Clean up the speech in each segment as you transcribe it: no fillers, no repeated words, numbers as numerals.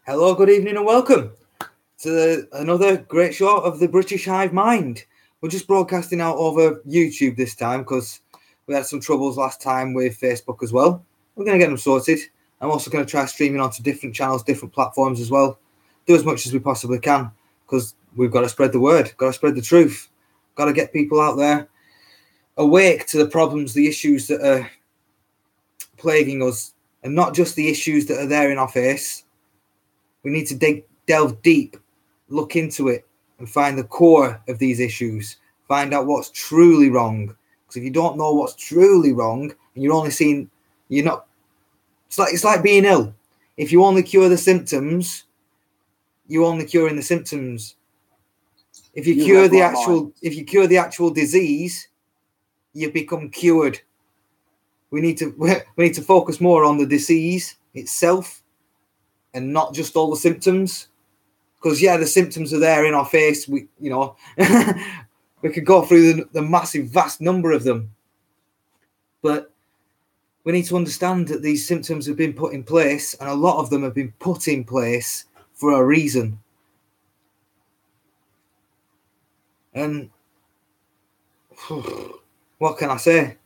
Hello, good evening, and welcome to another great show of the British Hive Mind. We're just broadcasting out over YouTube this time because we had some troubles last time with Facebook as well. We're going to get them sorted. I'm also going to try streaming onto different channels, different platforms as well. Do as much as we possibly can because we've got to spread the word, got to spread the truth, got to get people out there awake to the problems, the issues that are plaguing us, and not just the issues that are there in our face. We need to delve deep, look into it, and find the core of these issues. Find out what's truly wrong. Because if you don't know what's truly wrong, and you're only seeing, you're not. It's like being ill. If you only cure the symptoms, you're only curing the symptoms. If you cure the actual disease, you become cured. We need to focus more on the disease itself, and not just all the symptoms. Because the symptoms are there in our face. We could go through the massive, vast number of them, but we need to understand that these symptoms have been put in place, and a lot of them have been put in place for a reason. And what can I say?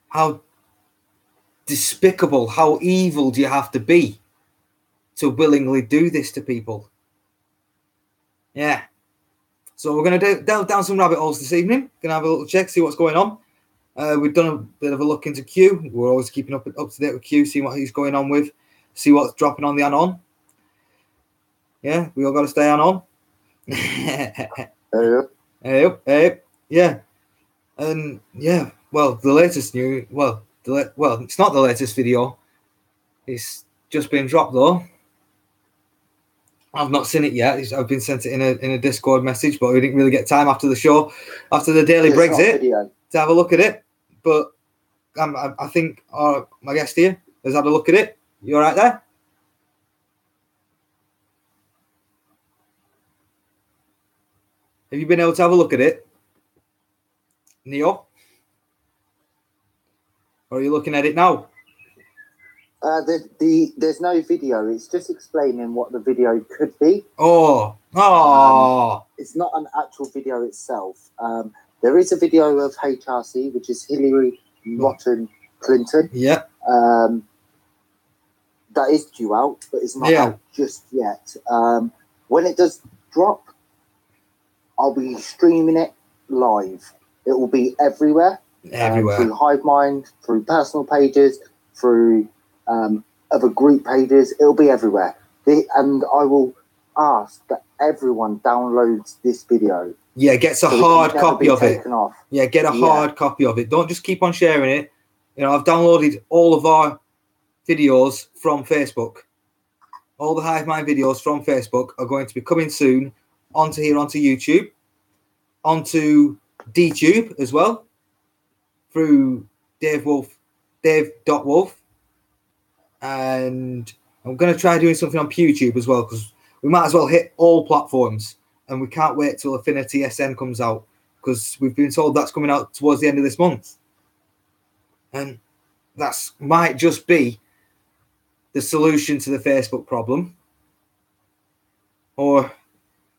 How despicable, how evil do you have to be to willingly do this to people? Yeah. So we're going to delve down some rabbit holes this evening. Going to have a little check, see what's going on. We've done a bit of a look into Q. We're always keeping up to date with Q, seeing what he's going on with, see what's dropping on the anon. Yeah, we all got to stay on. Hey. Yeah. And yeah, well, the latest new, it's not the latest video. It's just been dropped though. I've not seen it yet. I've been sent it in a Discord message, but we didn't really get time after the show, after the Daily Brexit, to have a look at it. But I think my guest here has had a look at it. You all right there? Have you been able to have a look at it, Neo? Or are you looking at it now? There's no video. It's just explaining what the video could be. Oh. It's not an actual video itself. There is a video of HRC, which is Hillary Rotten Clinton. Yeah. That is due out, but it's not out just yet. When it does drop, I'll be streaming it live. It will be everywhere. Through HiveMind, through personal pages, through other group pages. It'll be everywhere. And I will ask that everyone downloads this video. Yeah, gets a hard copy of it. Yeah, get a hard copy of it. Don't just keep on sharing it. I've downloaded all of our videos from Facebook. All the HiveMind videos from Facebook are going to be coming soon onto YouTube, onto DTube as well, through Dave.Wolf. And I'm going to try doing something on PewTube as well, because we might as well hit all platforms, and we can't wait till Affinity SN comes out, because we've been told that's coming out towards the end of this month. And that might just be the solution to the Facebook problem. Or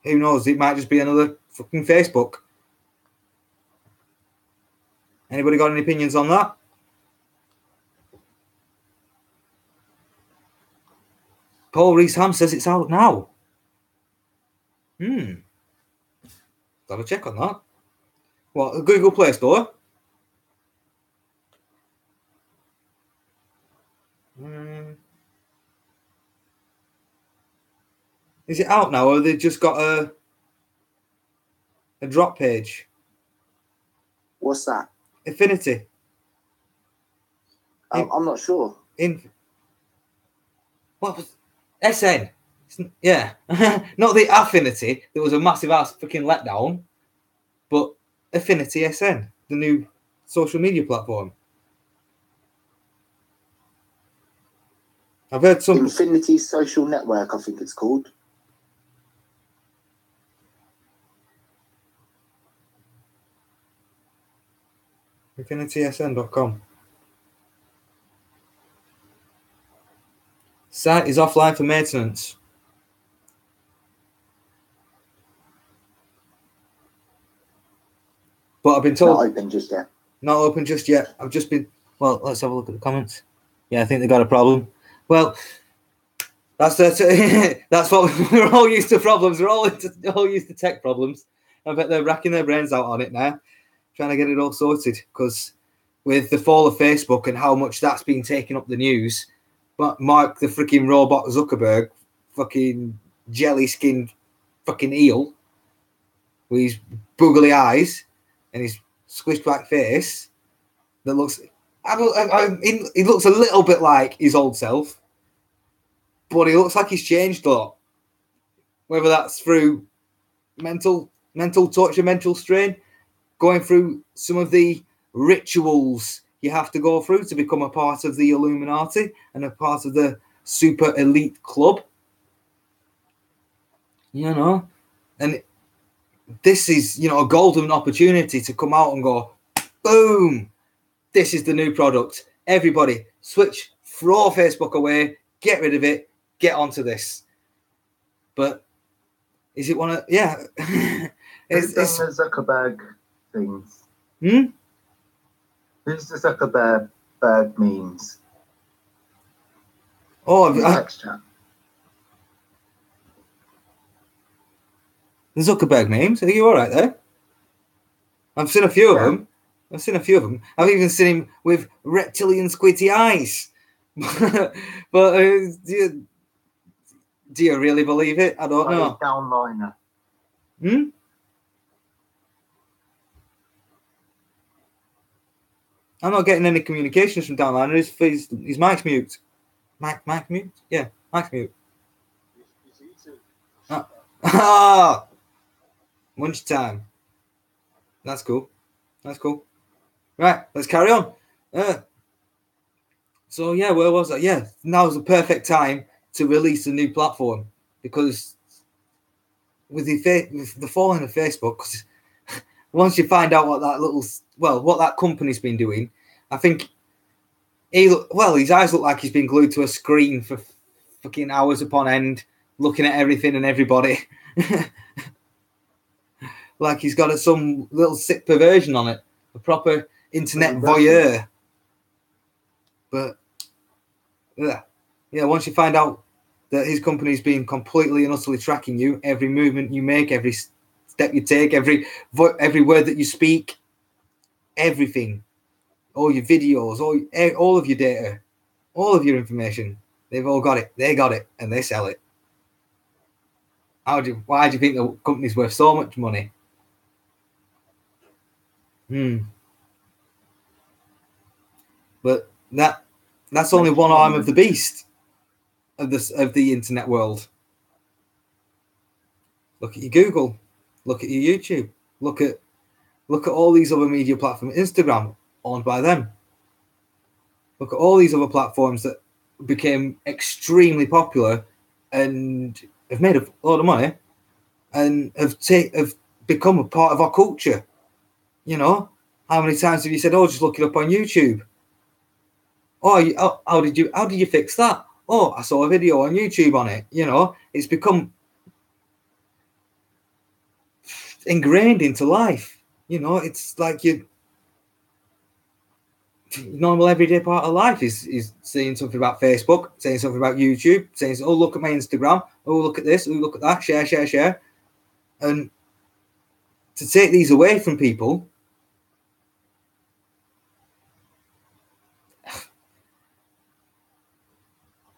who knows, it might just be another fucking Facebook. Anybody got any opinions on that? Paul Rees-Ham says it's out now. Have a check on that. What, Google Play Store? Is it out now, or have they just got a drop page? What's that? Affinity. I'm not sure. What was SN? Yeah, not the Affinity. There was a massive ass freaking letdown, but Affinity SN, the new social media platform. I've heard some Infinity Social Network, I think it's called. InfinitySN.com. Site is offline for maintenance. But I've been told... Not open just yet. Not open just yet. I've just been... Well, let's have a look at the comments. Yeah, I think they got a problem. Well, that's what we're all used to problems. We're all used to tech problems. I bet they're racking their brains out on it now, trying to get it all sorted. Because with the fall of Facebook and how much that's been taking up the news, but Mark the freaking robot Zuckerberg, fucking jelly-skinned fucking eel with his boogly eyes and his squished back face that looks... he looks a little bit like his old self, but he looks like he's changed a lot. Whether that's through mental torture, mental strain, going through some of the rituals you have to go through to become a part of the Illuminati and a part of the super elite club. You know, and this is, a golden opportunity to come out and go, boom, this is the new product. Everybody switch, throw Facebook away, get rid of it, get onto this. But is it one of... Yeah. Who's done the Zuckerberg things? Who's the Zuckerberg memes? Oh, text chat. The Zuckerberg memes? Are you all right there? I've seen a few of them. I've even seen him with reptilian squidgy eyes. But do you really believe it? I don't know. Downliner. I'm not getting any communications from Downliner. His mic's mute. Mic mute? Yeah, mic's mute. Lunchtime. That's cool. Right, let's carry on. So yeah, where was that? Yeah, now's the perfect time to release a new platform, because with the falling of Facebook, 'cause once you find out what that company's been doing, I think his eyes look like he's been glued to a screen for fucking hours upon end, looking at everything and everybody. Like he's got some little sick perversion on it, a proper internet voyeur. But yeah, once you find out that his company's been completely and utterly tracking you, every movement you make, every step you take, every word that you speak, everything, all your videos, all of your data, all of your information, they've all got it. They got it, and they sell it. Why do you think the company's worth so much money? But that's only one arm of the beast of the internet world. Look at your Google, look at your YouTube, look at all these other media platforms. Instagram, owned by them. Look at all these other platforms that became extremely popular and have made a lot of money and have become a part of our culture. How many times have you said, "Oh, just look it up on YouTube"? Oh, how did you fix that? Oh, I saw a video on YouTube on it. It's become ingrained into life. It's like your normal everyday part of life is saying something about Facebook, saying something about YouTube, saying, "Oh, look at my Instagram. Oh, look at this. Oh, look at that. Share." And to take these away from people,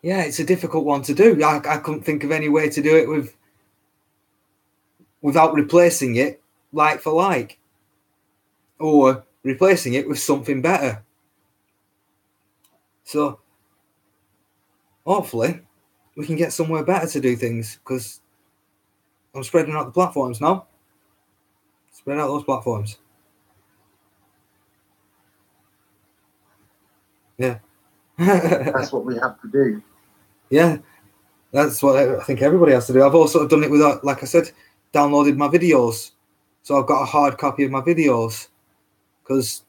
yeah, it's a difficult one to do. I couldn't think of any way to do it without replacing it like for like, or replacing it with something better. So hopefully we can get somewhere better to do things, because I'm spreading out the platforms now. Spread out those platforms. Yeah. That's what we have to do. Yeah, that's what I think everybody has to do. I've also done it without, like I said, downloaded my videos. So I've got a hard copy of my videos, because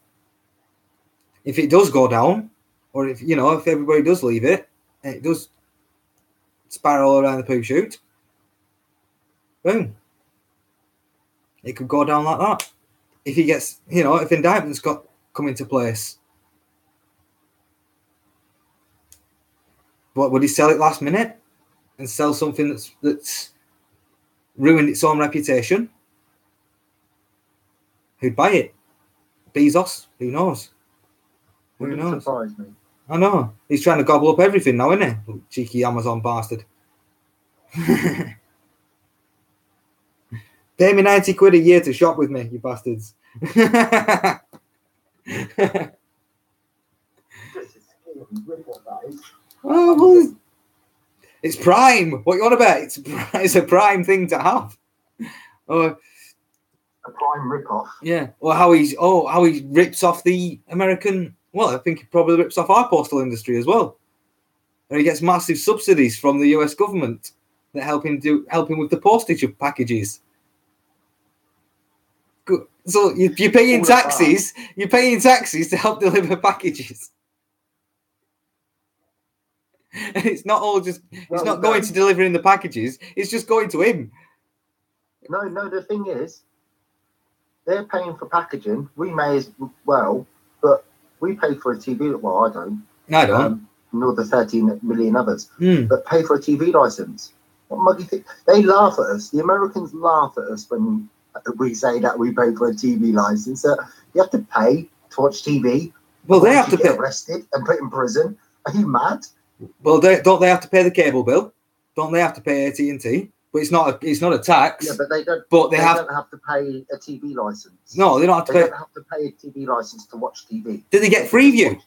if it does go down, or if everybody does leave it, and it does spiral around the poo chute. Boom. It could go down like that. If he gets, if indictments come into place. But would he sell it last minute and sell something that's ruined its own reputation? Who'd buy it? Bezos? Who knows? Who knows? Surprise me. I know. He's trying to gobble up everything now, isn't he? Cheeky Amazon bastard. Pay me 90 quid a year to shop with me, you bastards. Oh, well, it's prime. What you on about? It's a prime thing to have. Oh, A prime rip-off. yeah. Or how he rips off the American. Well, I think he probably rips off our postal industry as well. And he gets massive subsidies from the US government that help him with the postage of packages. Good. So you're paying taxes. You're paying taxes to help deliver packages. And it's not all just. It's not going to delivering the packages. It's just going to him. No. The thing is, they're paying for packaging. We may as well, but we pay for a TV. Well, I don't. No, I don't. Nor the 13 million others. Mm. But pay for a TV license. What muggy thing? They laugh at us. The Americans laugh at us when we say that we pay for a TV license. You have to pay to watch TV. Well, they have to get pay. arrested and put in prison. Are you mad? Well, don't they have to pay the cable bill? Don't they have to pay AT&T? But it's not a tax. Yeah, but they don't. But they don't have to pay a TV license. No, they don't have to They pay. don't have to pay a TV license to watch TV. Did they get Freeview?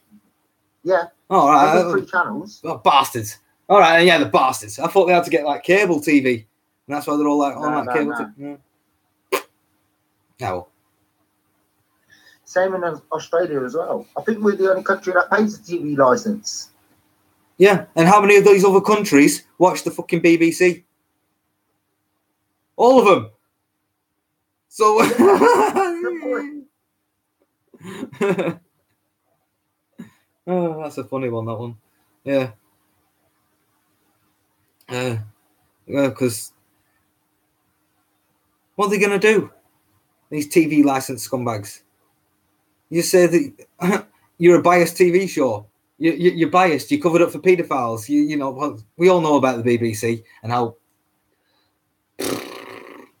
Yeah. All They get right. 3 channels. Oh, bastards. All right, yeah, the bastards. I thought they had to get like cable TV, and that's why they're all like on that cable. No. No. Same in Australia as well. I think we're the only country that pays a TV license. Yeah, and how many of these other countries watch the fucking BBC? All of them. So. Oh, that's a funny one. That one. Yeah. Yeah, because what are they going to do? These TV license scumbags. You say that you're a biased TV show. You're biased. You're covered up for paedophiles. We all know about the BBC and how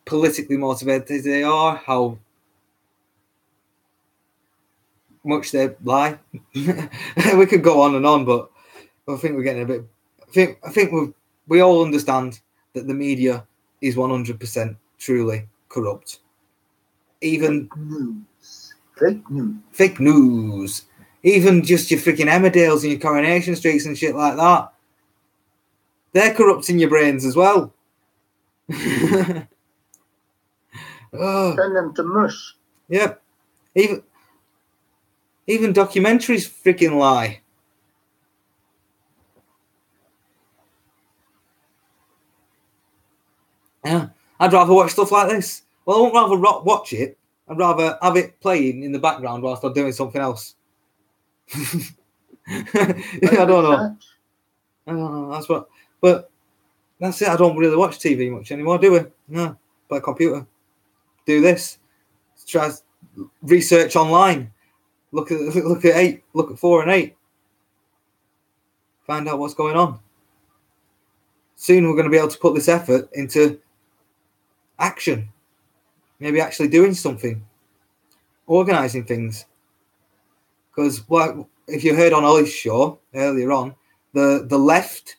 politically motivated they are, how much they lie. We could go on, but I think we're getting a bit. I think we all understand that the media is 100% truly corrupt. Even fake news. Even just your freaking Emmerdales and your Coronation Streets and shit like that. They're corrupting your brains as well. Send them to mush. Yep. Even documentaries freaking lie. Yeah, I'd rather watch stuff like this. Well, I won't rather watch it. I'd rather have it playing in the background whilst I'm doing something else. I don't know. But that's it. I don't really watch TV much anymore, do we? No, play computer. Do this. Try research online. Look at 8. Look at 4 and 8. Find out what's going on. Soon we're going to be able to put this effort into action. Maybe actually doing something. Organising things. Because if you heard on Ollie's show earlier on, the left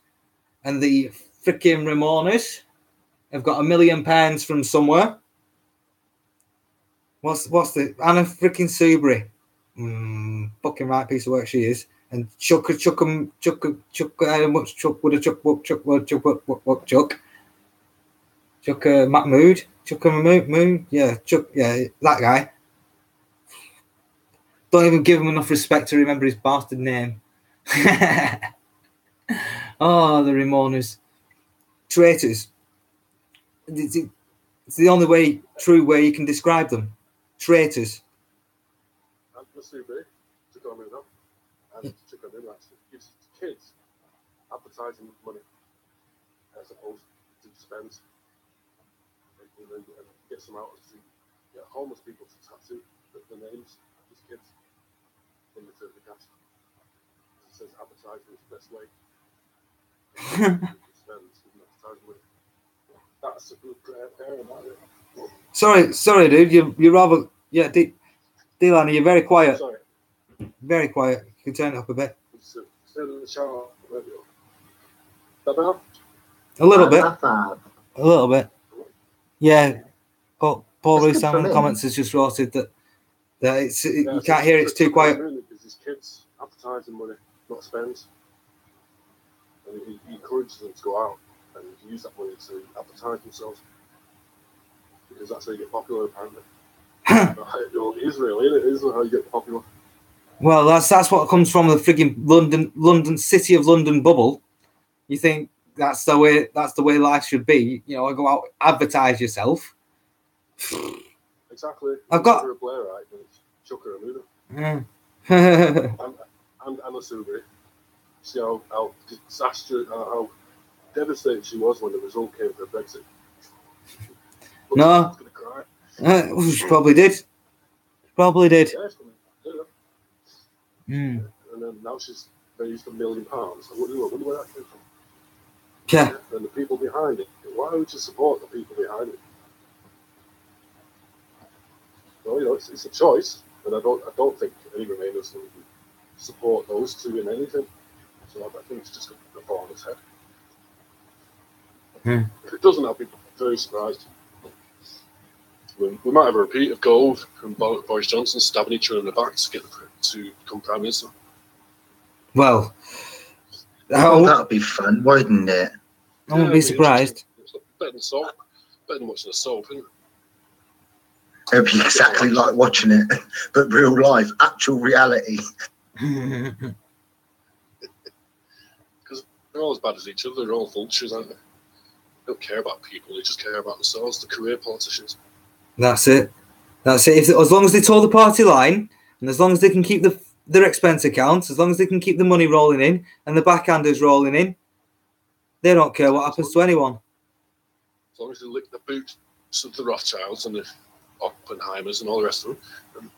and the freaking Ramonas have got £1 million from somewhere. What's the Anna freaking Soubry? Fucking right piece of work she is. And Chuck Mahmood, yeah, that guy. Don't even give him enough respect to remember his bastard name. Oh, the Ramonas. Traitors. It's the only true way you can describe them. Traitors. Kids advertising money. suppose, to spend. And then get some out to get homeless people to tattoo the names of these kids in return for cash. It says advertising is the best way. That's a good pair of that. Sorry, dude. You're rather Dylan, you're very quiet. Sorry. Very quiet. You can turn it up a bit. A little bit. A little bit. Yeah. Paul Bruce Salmon comments has just roasted that you can't hear it, it's too quiet. Because these kids advertising money, not spend. And he encourages them to go out and use that money to advertise themselves. Because that's how you get popular, apparently. Israel, isn't it? Israel how you get popular. Well, that's what comes from the frigging London City of London bubble. You think that's the way life should be? You know, go out, advertise yourself. Exactly. I've got a Blair, right? Chucker and Luna. Yeah. and a Subaru. See how disastrous, how devastated she was when the result came for Brexit. No. Gonna cry. She probably did. Probably did. Yeah, yeah. Mm. And then now she's raised £1 million. I wonder where that came from. Yeah. And the people behind it. Why would you support the people behind it? Well, you know, it's a choice, and I don't think any Remainers will support those two in anything. So I think it's just going to fall on its head. If it doesn't, I'll be very surprised. We might have a repeat of Gove and Boris Johnson stabbing each other in the back to become Prime Minister. Well, that would be fun, wouldn't it? I wouldn't be surprised. It's better than soap. Better than watching a soap, isn't it? It would be exactly like watching it, but real life, actual reality. Because they're all as bad as each other. They're all vultures, aren't they? They don't care about people. They just care about themselves. The career politicians. That's it. As long as they toe the party line, and as long as they can keep their expense accounts, as long as they can keep the money rolling in and the backhanders rolling in, they don't care what happens to anyone. As long as they lick the boots of the Rothschilds and the Oppenheimers and all the rest of them,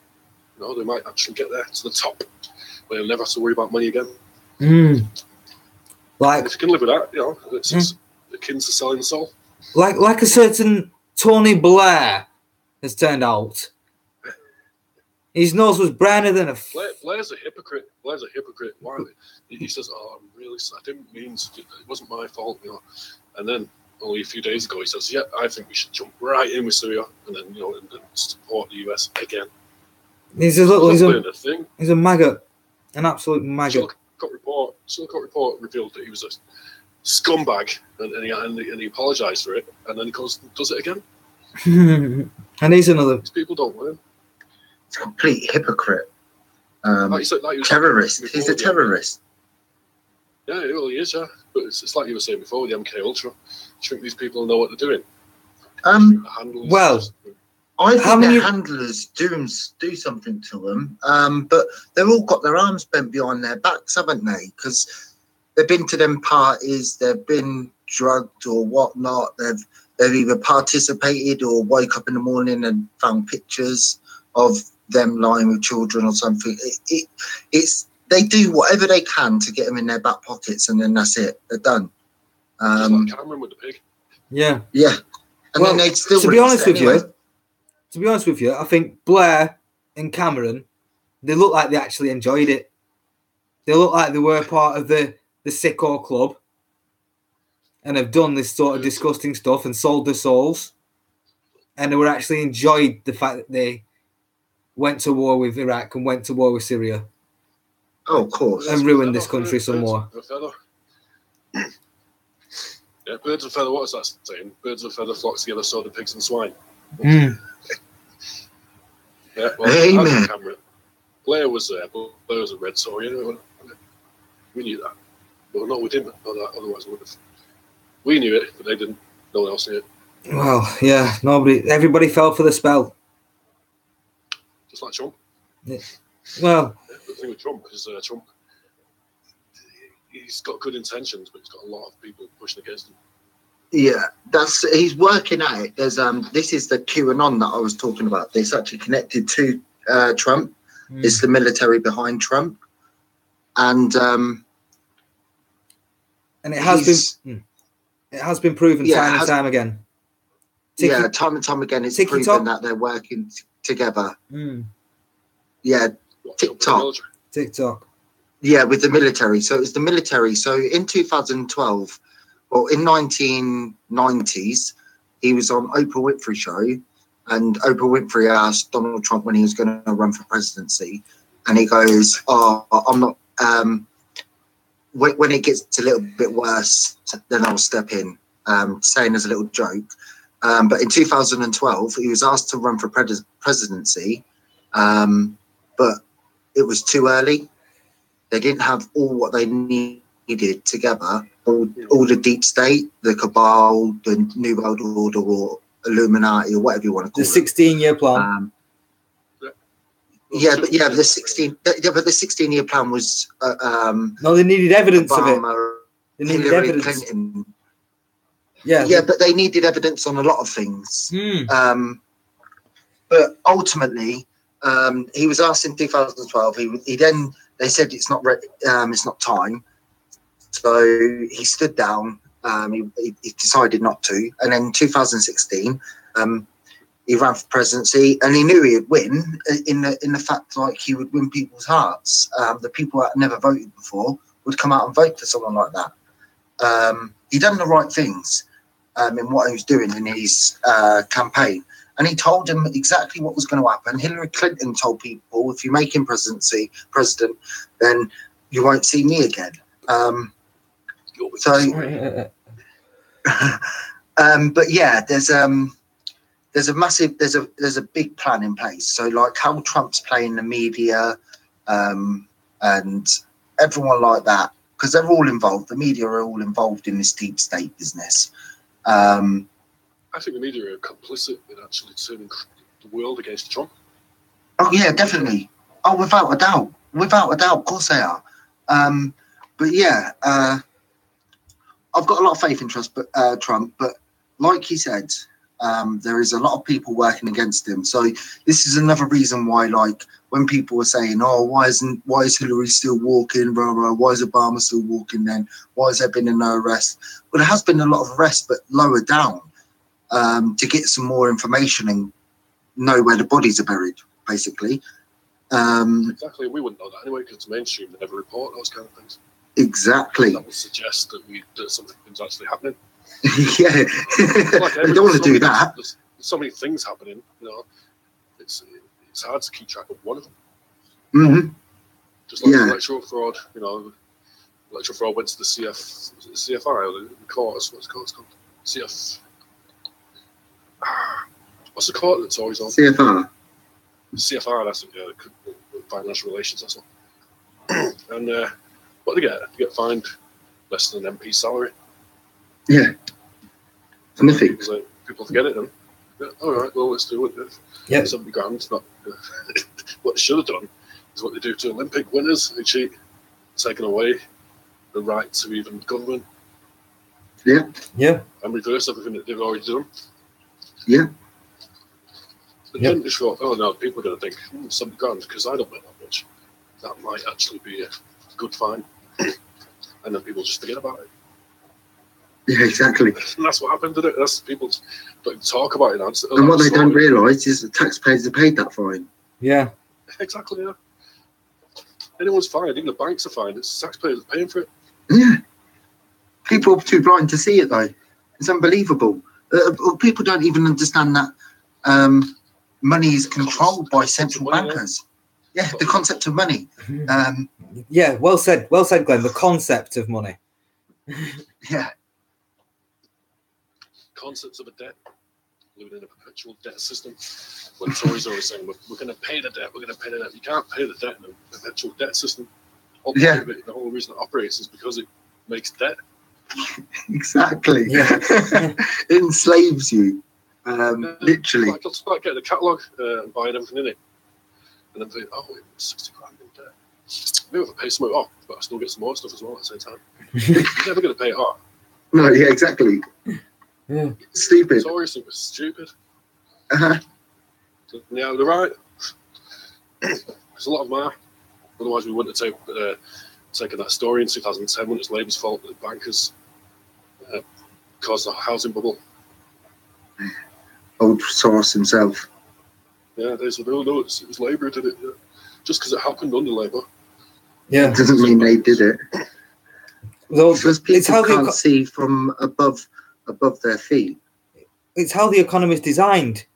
they might actually get there to the top, where they'll never have to worry about money again. Like, if you can live with that, it's akin to selling the soul. Like a certain Tony Blair has turned out. His nose was browner than a... Blair's a hypocrite. Why? He says, I'm really sorry. I didn't mean to. It wasn't my fault, And then only a few days ago, he says, yeah, I think we should jump right in with Syria and then, and support the US again. He's a maggot. An absolute maggot. Chilcott report revealed that he was a scumbag and he apologised for it, and then he goes and does it again. And he's another... These people don't learn. It's a complete hypocrite. Terrorist. He's a terrorist. Yeah, well, he is, yeah. But it's like you were saying before with the MK Ultra. Do you think these people know what they're doing? Well, I think their handlers do something to them, but they've all got their arms bent behind their backs, haven't they? Because they've been to them parties, they've been drugged or whatnot, they've either participated or woke up in the morning and found pictures of them lying with children or something. They do whatever they can to get them in their back pockets, and then that's it. They're done. Just like Cameron with the pig. Yeah. And then they'd still. To be honest with you, I think Blair and Cameron, they look like they actually enjoyed it. They look like they were part of the sicko club, and have done this sort of disgusting stuff and sold their souls, and they were actually enjoyed the fact that they went to war with Iraq and went to war with Syria. Oh, of course. And ruined this country some more. Yeah, birds of a feather, what is that saying? Birds of a feather flock together, so do pigs and swine. Mm. Yeah, well, Amen. Blair was there, but Blair was a red Tory. We knew that. But no, we didn't know that, otherwise we would have. We knew it, but they didn't. No one else knew it. Well, yeah, everybody fell for the spell. Just like Trump. Yeah. Well, the thing with Trump is Trump, he's got good intentions, but he's got a lot of people pushing against him. Yeah, he's working at it. There's this is the QAnon that I was talking about. It's actually connected to Trump. It's the military behind Trump, and it has been proven time and time again. Time and time again, it's proven that they're working together. Yeah, TikTok. Yeah, with the military. So it's the military. So in 2012, well, in 1990s, he was on Oprah Winfrey show, and Oprah Winfrey asked Donald Trump when he was going to run for presidency, and he goes, "Oh, I'm not. When it gets a little bit worse, then I'll step in." Saying as a little joke. But in 2012, he was asked to run for presidency, but it was too early. They didn't have all what they needed together. All the deep state, the cabal, the New World Order, or Illuminati, or whatever you want to call it. The 16-year plan. But the 16-year plan was. No, they needed evidence Obama, of it. They needed Hillary evidence. Clinton. Yeah, but they needed evidence on a lot of things. But ultimately, he was asked in 2012. They said it's not time. So he stood down. He decided not to. And then in 2016, he ran for presidency, and he knew he'd win in the fact like he would win people's hearts. The people that never voted before would come out and vote for someone like that. He done the right things in what he was doing in his campaign. And he told them exactly what was going to happen. Hillary Clinton told people, if you make him president, then you won't see me again. But yeah, there's a big plan in place. So like how Trump's playing the media and everyone like that, because they're all involved. The media are all involved in this deep state business. I think the media are complicit in actually turning the world against Trump. Oh yeah, definitely. Oh, without a doubt, of course they are. But yeah, I've got a lot of faith in Trump, but like he said, there is a lot of people working against him. So this is another reason why, like, when people were saying, "Oh, why is Hillary still walking? Blah, blah, why is Obama still walking? Then why has there been no arrest?" Well, there has been a lot of arrests, but lower down to get some more information and know where the bodies are buried, basically. Exactly, we wouldn't know that anyway because it's mainstream. They never report those kind of things. Exactly. That would suggest that something's actually happening. Yeah, like they don't want to do that. There's so many things happening, it's hard to keep track of one of them. Mm-hmm. Just like electoral fraud, electoral fraud went to the CFI or the court, what's it called? CF. What's the court that's always on? CFR. CFR, that's financial relations, that's one. And what do they get? They get fined less than an MP salary. Yeah. Nothing. People forget it then. Yeah, all right, well, let's do it. Yeah. 70 grand. Not, what they should have done is what they do to Olympic winners. They cheat, taking away the right to even government. Yeah. Yeah. And reverse everything that they've already done. Yeah. They didn't just thought, oh no, people are going to think 70 grand because I don't make that much. That might actually be a good fine. And then people just forget about it. Yeah, exactly. And that's what happened to it. That's people don't talk about it. And what they don't realise is the taxpayers have paid that fine. Yeah. Exactly, yeah. Anyone's fined, even the banks are fined. It's taxpayers paying for it. Yeah. People are too blind to see it, though. It's unbelievable. People don't even understand that money is controlled by central bankers. Yeah, the concept of money. Yeah, well said, Glenn. The concept of money. Yeah. Concepts of a debt, living in a perpetual debt system. When Tories are always saying, we're going to pay the debt, we're going to pay the debt. You can't pay the debt in a perpetual debt system. The whole reason it operates is because it makes debt. Exactly. Yeah. It enslaves you, literally. It's like getting a catalogue and buying everything in it. And then think, oh, it was 60 grand in debt. Maybe if I pay some off, but I still get some more stuff as well at the same time. You're never going to pay it off. No, yeah, exactly. Yeah. Stupid. Sorry, super stupid. Uh-huh. Yeah, they're right. There's a lot of math. Otherwise, we wouldn't have taken that story in 2010 when it's Labour's fault that the bankers caused the housing bubble. Old Soros himself. Yeah, they said, "Oh no, it was Labour who did it." Yeah. Just because it happened under Labour. Yeah, doesn't mean they did it. Well, because people can't see from above their feet. It's how the economy is designed.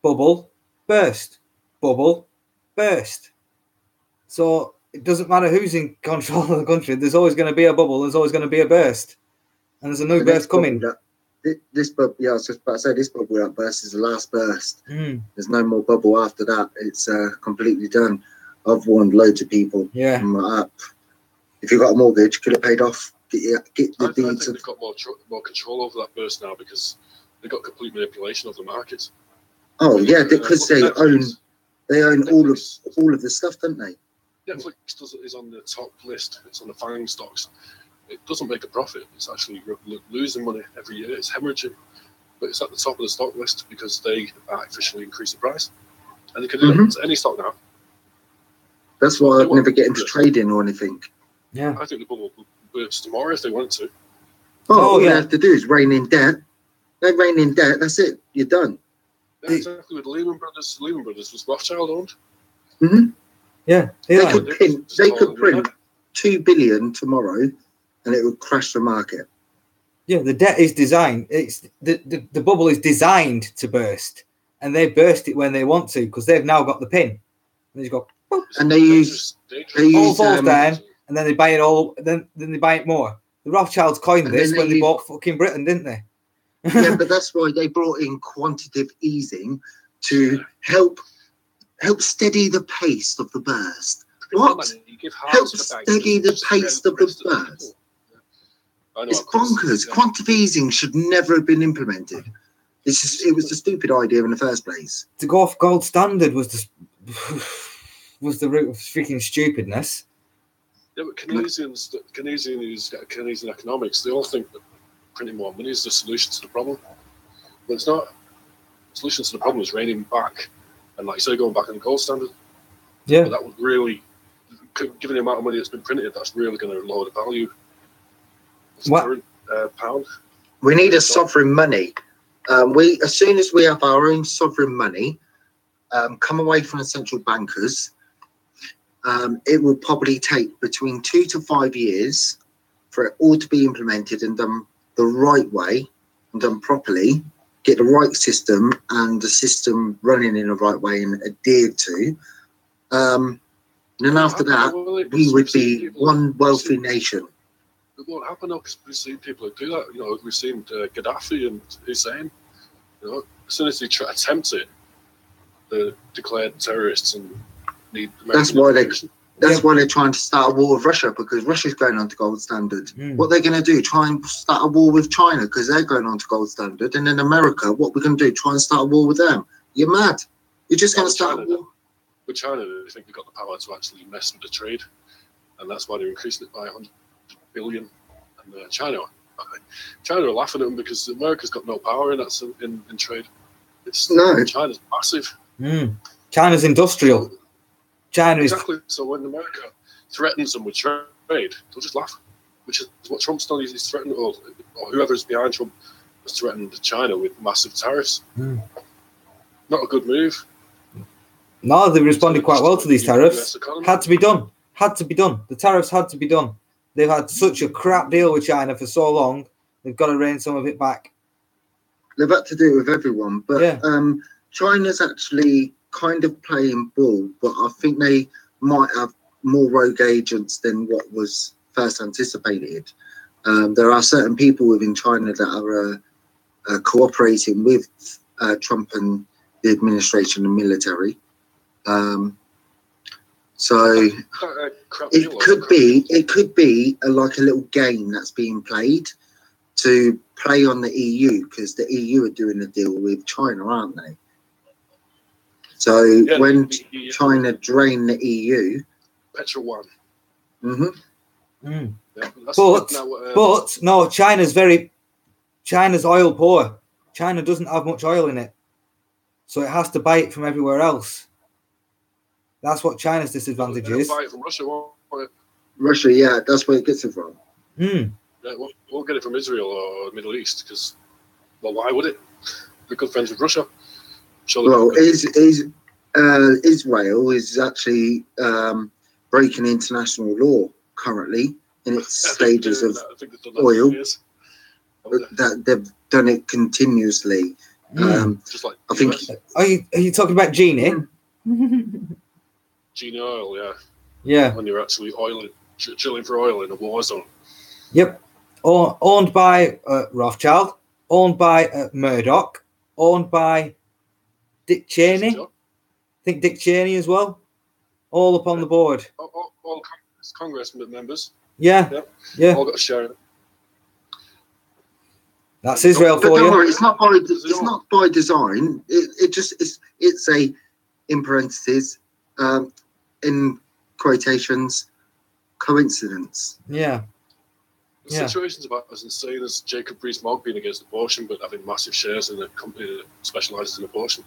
Bubble, burst. Bubble, burst. So it doesn't matter who's in control of the country. There's always going to be a bubble. There's always going to be a burst. And there's a new burst coming. This bubble, yeah, I was just about to say, this bubble that burst is the last burst. There's no more bubble after that. It's completely done. I've warned loads of people. Yeah. If you've got a mortgage, could have paid off. Get the deeds. I think they've got more control over that burst now because they've got complete manipulation of the market. Oh yeah, because they own all of the stuff, don't they? Netflix is on the top list. It's on the FANG stocks. It doesn't make a profit. It's actually losing money every year. It's hemorrhaging, but it's at the top of the stock list because they artificially increase the price, and they can do that to any stock now. That's why I'd never get into trading or anything. Yeah, I think the bubble will burst tomorrow if they wanted to. All they have to do is rein in debt. They rein in debt. That's it. You're done. Yeah, exactly. With Lehman Brothers was Rothschild owned. Mm-hmm. Yeah, they could print 2 billion tomorrow, and it would crash the market. Yeah, the debt is designed. It's the bubble is designed to burst, and they burst it when they want to because they've now got the pin. And they just go, boop, and they use all falls down, and then they buy it all. Then they buy it more. The Rothschilds coined this when they bought fucking Britain, didn't they? Yeah, but that's why they brought in quantitative easing to help steady the pace of the burst. What? Help steady the pace of the burst. It's bonkers. Quantitative easing should never have been implemented. It was a stupid idea in the first place. To go off gold standard was the root of freaking stupidness. Yeah, but Keynesian economics, they all think that printing more money is the solution to the problem. But it's not. The solution to the problem is reining back and, like you say, going back on the gold standard. Yeah. But that would really, given the amount of money that's been printed, that's really going to lower the value of the current pound. We need a sovereign money. As soon as we have our own sovereign money, come away from the central bankers, it will probably take between 2 to 5 years for it all to be implemented and done the right way and done properly, get the right system and the system running in the right way and adhered to. And then after that, we would be one wealthy nation. It won't happen though, because we've seen people who do that. You know, we've seen Gaddafi and Hussein. You know, as soon as they attempt it, they're declared terrorists and need American That's why they're trying to start a war with Russia, because Russia's going on to gold standard. What they're going to do, try and start a war with China because they're going on to gold standard. And then America, what we're going to do, try and start a war with them. You're mad. You're just going to start a war. With China, they think they've got the power to actually mess with the trade. And that's why they're increasing it by 100 billion. And China are laughing at them because America's got no power in that in trade. China's massive. China's industrial. Exactly. So when America threatens them with trade, they'll just laugh, which is what Trump's done. He's threatened, or whoever's behind Trump has threatened China with massive tariffs. Not a good move. No, they responded quite well to these tariffs. Had to be done. The tariffs had to be done. They've had such a crap deal with China for so long. They've got to rein some of it back. They've had to do it with everyone, but China's actually kind of playing ball, but I think they might have more rogue agents than what was first anticipated. There are certain people within China that are cooperating with Trump and the administration and military. So it could be like a little game that's being played to play on the EU, because the EU are doing a deal with China, aren't they? So when China drain the EU, Petro One. But no, China's very China's oil poor. China doesn't have much oil in it, so it has to buy it from everywhere else. That's what China's disadvantage is. Buy it from Russia, won't it? Russia, yeah, that's where it gets it from. Mm. Yeah, we'll get it from Israel or Middle East because, well, why would it? We're good friends with Russia. Well, Israel is actually breaking international law currently in its stages of oil. That they've done it continuously. Just like I think. Are you talking about Genie? Genie oil, yeah. Yeah. When you're actually drilling for oil in a war zone. Yep. Owned by Rothschild, owned by Murdoch, owned by Dick Cheney. I think Dick Cheney as well. All up on the board. All Congress members. Yeah. All got a share in it. That's Israel for you. Worry, it's not by design. It's a, in parentheses, in quotations, coincidence. Yeah. The situation's about as insane as Jacob Rees-Mogg being against abortion, but having massive shares in a company that specialises in abortion.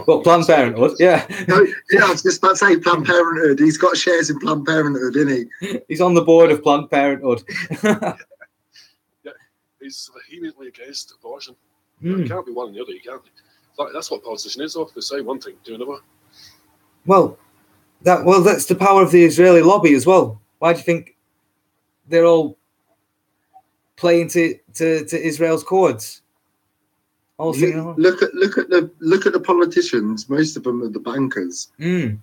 Well, Planned Parenthood, yeah. I was just about to say Planned Parenthood. He's got shares in Planned Parenthood, isn't he? He's on the board of Planned Parenthood. Yeah, he's vehemently against abortion. It can't be one or the other. You can't. That's what politician is. Though. They say one thing, do another. Well, that's the power of the Israeli lobby as well. Why do you think they're all playing to Israel's chords? Look at the politicians. Most of them are the bankers. No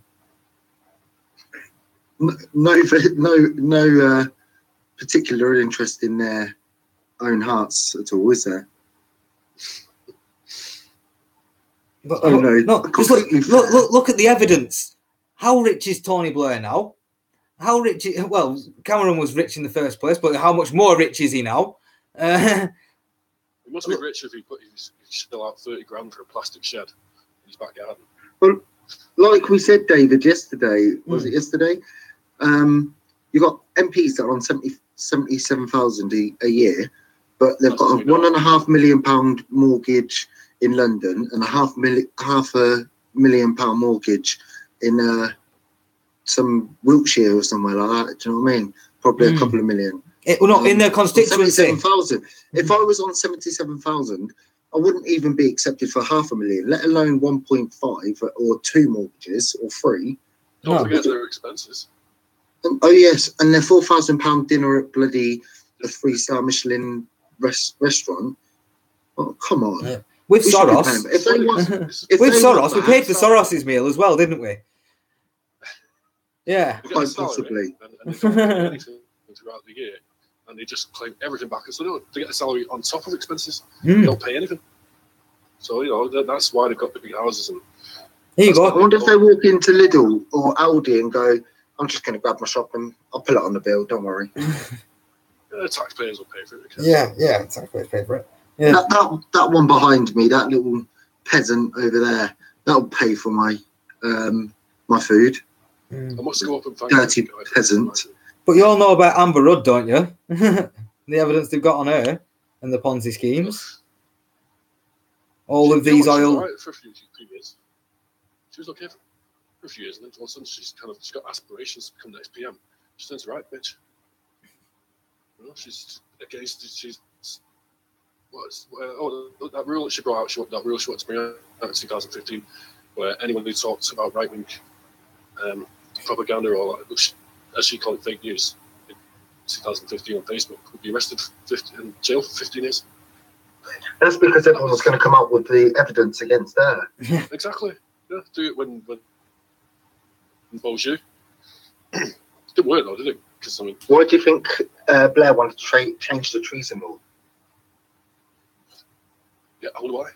particular interest in their own hearts at all, is there? But, just look at the evidence. How rich is Tony Blair now? How rich? Well, Cameron was rich in the first place, but how much more rich is he now? He must be rich if he still out 30 grand for a plastic shed in his back garden. Well, like we said, David, yesterday, was it yesterday? You got MPs that are on 77,000 a year, but they've got a £1.5 million mortgage in London and half a million pound mortgage in some Wiltshire or somewhere like that. Do you know what I mean? Probably a couple of million. Not in their constituency. 77,000. If I was on 77,000, I wouldn't even be accepted for $500,000, let alone 1.5 or 2 mortgages or 3. Don't forget their expenses. Oh yes, and their £4,000 dinner at bloody a 3-star Michelin restaurant. Oh come on. Yeah. With Soros, we paid for Soros's meal as well, didn't we? Yeah, quite possibly. And they don't pay anything throughout the year, and they just claim everything back. So they get a salary on top of expenses. They don't pay anything. So that's why they've got the big houses. And there you go. I wonder if they walk into Lidl or Aldi and go, "I'm just going to grab my shop and I'll put it on the bill. Don't worry." Taxpayers will pay for it. Yeah, taxpayers pay for it. Yeah. That one behind me, that little peasant over there, that'll pay for my my food. I must go up and find dirty peasant. But you all know about Amber Rudd, don't you? The evidence they've got on her and the Ponzi schemes. All of these oil. Right for a few years. She was okay for a few years, and then all of a sudden she's got aspirations to become the next PM. She turns right, bitch. She's against. That rule that she brought out, that rule she wanted to bring out in 2015, where anyone who talks about right-wing propaganda or, as she called it, fake news, in 2015 on Facebook, would be arrested in jail for 15 years. That's because everyone was going to come up with the evidence against her. Exactly. Yeah, do it when involves you. It didn't work though, did it? Why do you think Blair wanted to change the treason law? Yeah, I wonder why.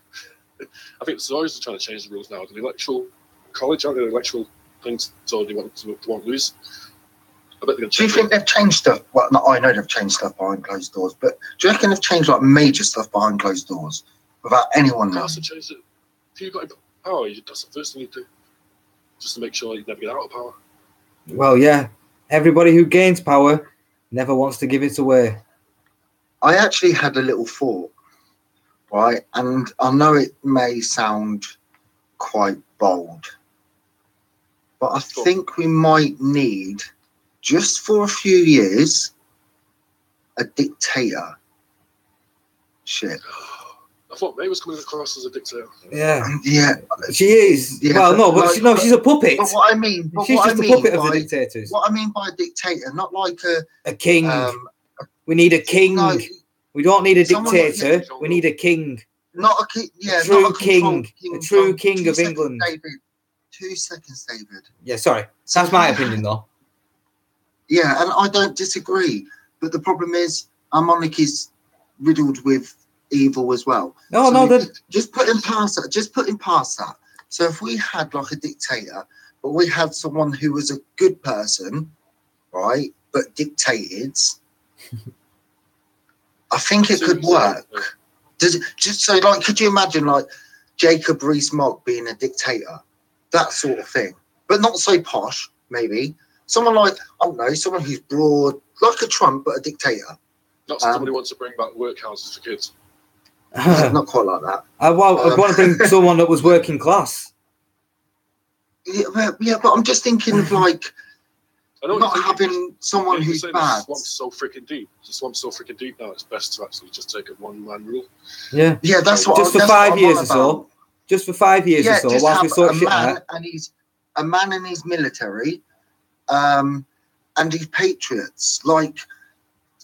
I think the Tories are trying to change the rules now. The electoral college, aren't they? The electoral things, so they won't lose. I bet they're going to. Do you think they've changed stuff? Well, I know they've changed stuff behind closed doors, but do you reckon they've changed like major stuff behind closed doors without anyone knowing? Change it. If you've got power, that's the first thing you do, just to make sure you never get out of power. Well, yeah. Everybody who gains power never wants to give it away. I actually had a little thought, right? And I know it may sound quite bold, but I think we might need, just for a few years, a dictator. Shit. I thought May was coming across as a dictator. Yeah. Yeah. She is. Yeah, well, no, but like, she's a puppet. But what I mean, she's just a puppet of the dictators. What I mean by a dictator, not like a king. We need a king. No, we don't need a dictator. We need a king. Not a king. Yeah, a true not a king. A true king of England. David. 2 seconds, David. Yeah, sorry. That's my opinion, though. Yeah, and I don't disagree. But the problem is, our monarchy is riddled with evil as well. Just putting past that. So if we had like a dictator, but we had someone who was a good person, right, but dictated, I think it could work. Could you imagine like Jacob Rees-Mogg being a dictator, that sort of thing, but not so posh, maybe someone like, I don't know, someone who's broad, like a Trump, but a dictator. Not someone who wants to bring back workhouses for kids. Not quite like that. I want to bring someone that was working class. Yeah, but I'm just thinking of like not having someone who's bad. The swamp's so freaking deep. The swamp's so freaking deep now. It's best to actually just take a one-man rule. Yeah, that's what. Just for 5 years or so. Just for 5 years or so. Whilst we sort shit out. And he's a man in his military, and his patriots, like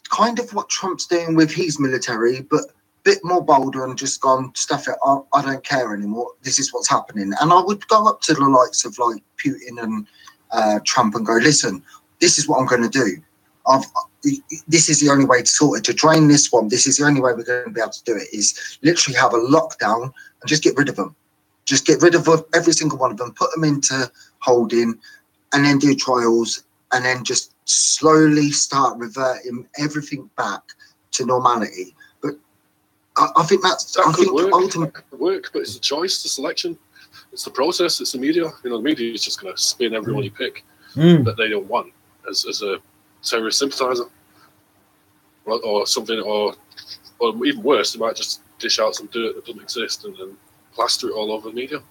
kind of what Trump's doing with his military, but bit more bolder and just gone, stuff it, I don't care anymore, this is what's happening. And I would go up to the likes of like Putin and Trump and go, listen, this is what I'm going to do. This is the only way to sort it, to drain this swamp. This is the only way we're going to be able to do it, is literally have a lockdown and just get rid of them. Just get rid of every single one of them, put them into holding, and then do trials, and then just slowly start reverting everything back to normality. I think ultimately work, but it's a choice, the selection, it's the process, it's the media. You know, the media is just going to spin everyone you pick that they don't want as a terrorist sympathizer, or something, or even worse, they might just dish out some dirt that doesn't exist and then plaster it all over the media.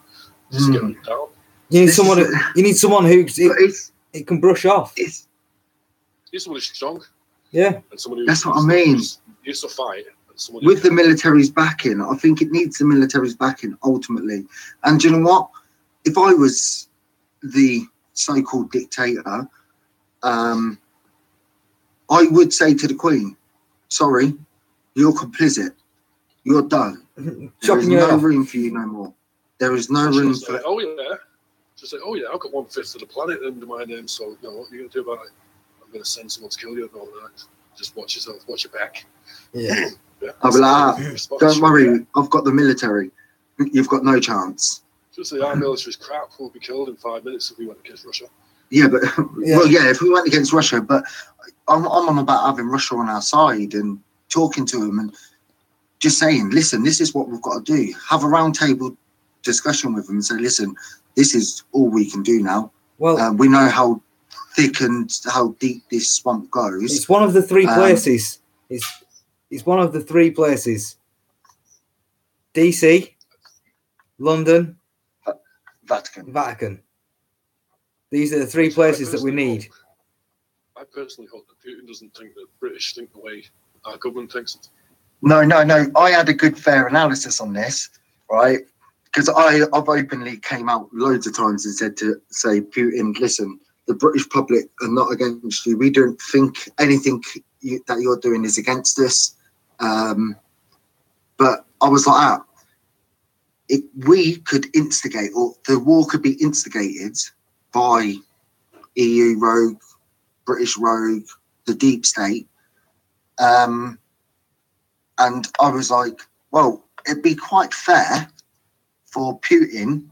Just get them down. You need someone who it can brush off. You need someone who's strong. Yeah, and someone that's what I mean. Used to fight. With the military's backing, I think it needs the military's backing ultimately. And do you know what? If I was the so-called dictator, I would say to the Queen, sorry, you're complicit. You're done. There is no room for you no more. There is no room for... Just say, I've got 1/5 of the planet under my name, so what are you going to do about it? I'm going to send someone to kill you and all that. Just watch yourself, watch your back. Yeah. I'll be like, don't worry, I've got the military. You've got no chance. Just say our military's crap, we'll be killed in 5 minutes if we went against Russia. Yeah, but if we went against Russia, but I'm on about having Russia on our side and talking to them and just saying, listen, this is what we've got to do. Have a round table discussion with them and say, listen, this is all we can do now. Well, we know how thick and how deep this swamp goes. It's one of the three places. It's one of the three places. DC, London, Vatican. These are the three places that we need. I personally hope that Putin doesn't think that British think the way our government thinks. No. I had a good, fair analysis on this, right? Because I've openly came out loads of times and said to say, Putin, listen, the British public are not against you. We don't think anything that you're doing is against us. But I was like, we could instigate, or the war could be instigated by EU rogue, British rogue, the deep state. And I was like, well, it'd be quite fair for Putin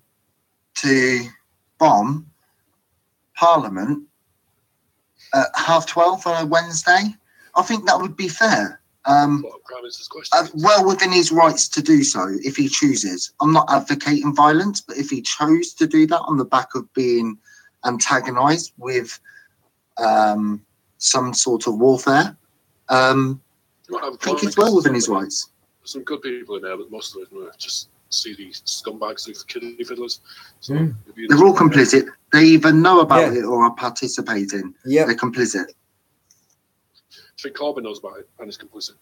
to bomb Parliament at 12:30 on a Wednesday. I think that would be fair. Well within his rights to do so if he chooses. I'm not advocating violence, but if he chose to do that on the back of being antagonized with some sort of warfare, I think it's well within his rights. Some good people in there, but most of them are just see these scumbags with kiddie fiddlers. So they're all complicit. They either know about it or are participating. Yeah, they're complicit. I think Corbyn knows about it and is complicit.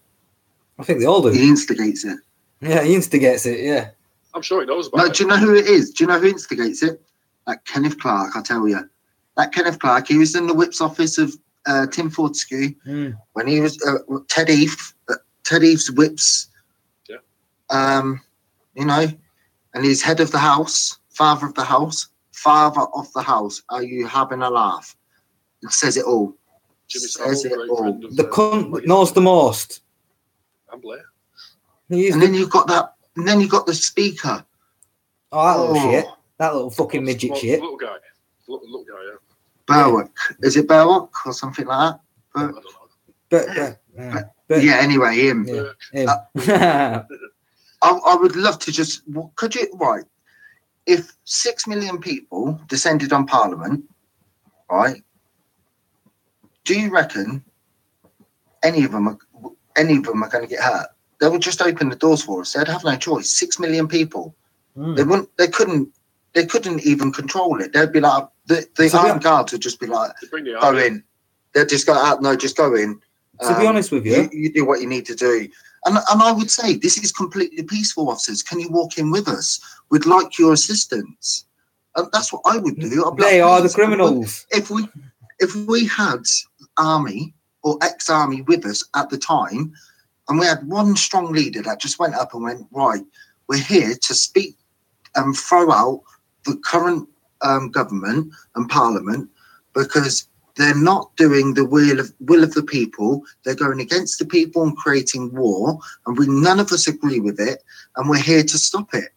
I think they all do. He instigates it. Yeah, he instigates it. Yeah, I'm sure he knows about it. Do you know who it is? Do you know who instigates it? That Kenneth Clark, I tell you. That Kenneth Clark, he was in the Whip's office of Tim Fortescue when he was Ted Heath's Whip's. Yeah. You know, and he's head of the house, father of the house. Are you having a laugh? It says it all. Jimmy Savile, the cunt knows the most. And Blair. And then you've got that. And then you got the speaker. Oh, that little shit. That little fucking midget shit. Little guy. Little guy, yeah. Berwick. Is it Berwick or something like that? I don't know. But yeah, anyway, him. Yeah. I would love to just, could you, right, if 6 million people descended on Parliament, right, do you reckon any of them are going to get hurt? They would just open the doors for us. They'd have no choice. 6 million people. They couldn't even control it. They'd be like, the armed guards would just be like, go in. They'd just go out, no, just go in. To be honest with you, you do what you need to do. And I would say this is completely peaceful, officers. Can you walk in with us? We'd like your assistance. And that's what I would do. They are the criminals. If we had army or ex-army with us at the time, and we had one strong leader that just went up and went, right, we're here to speak and throw out the current government and Parliament because they're not doing the will of the people. They're going against the people and creating war, and none of us agree with it, and we're here to stop it.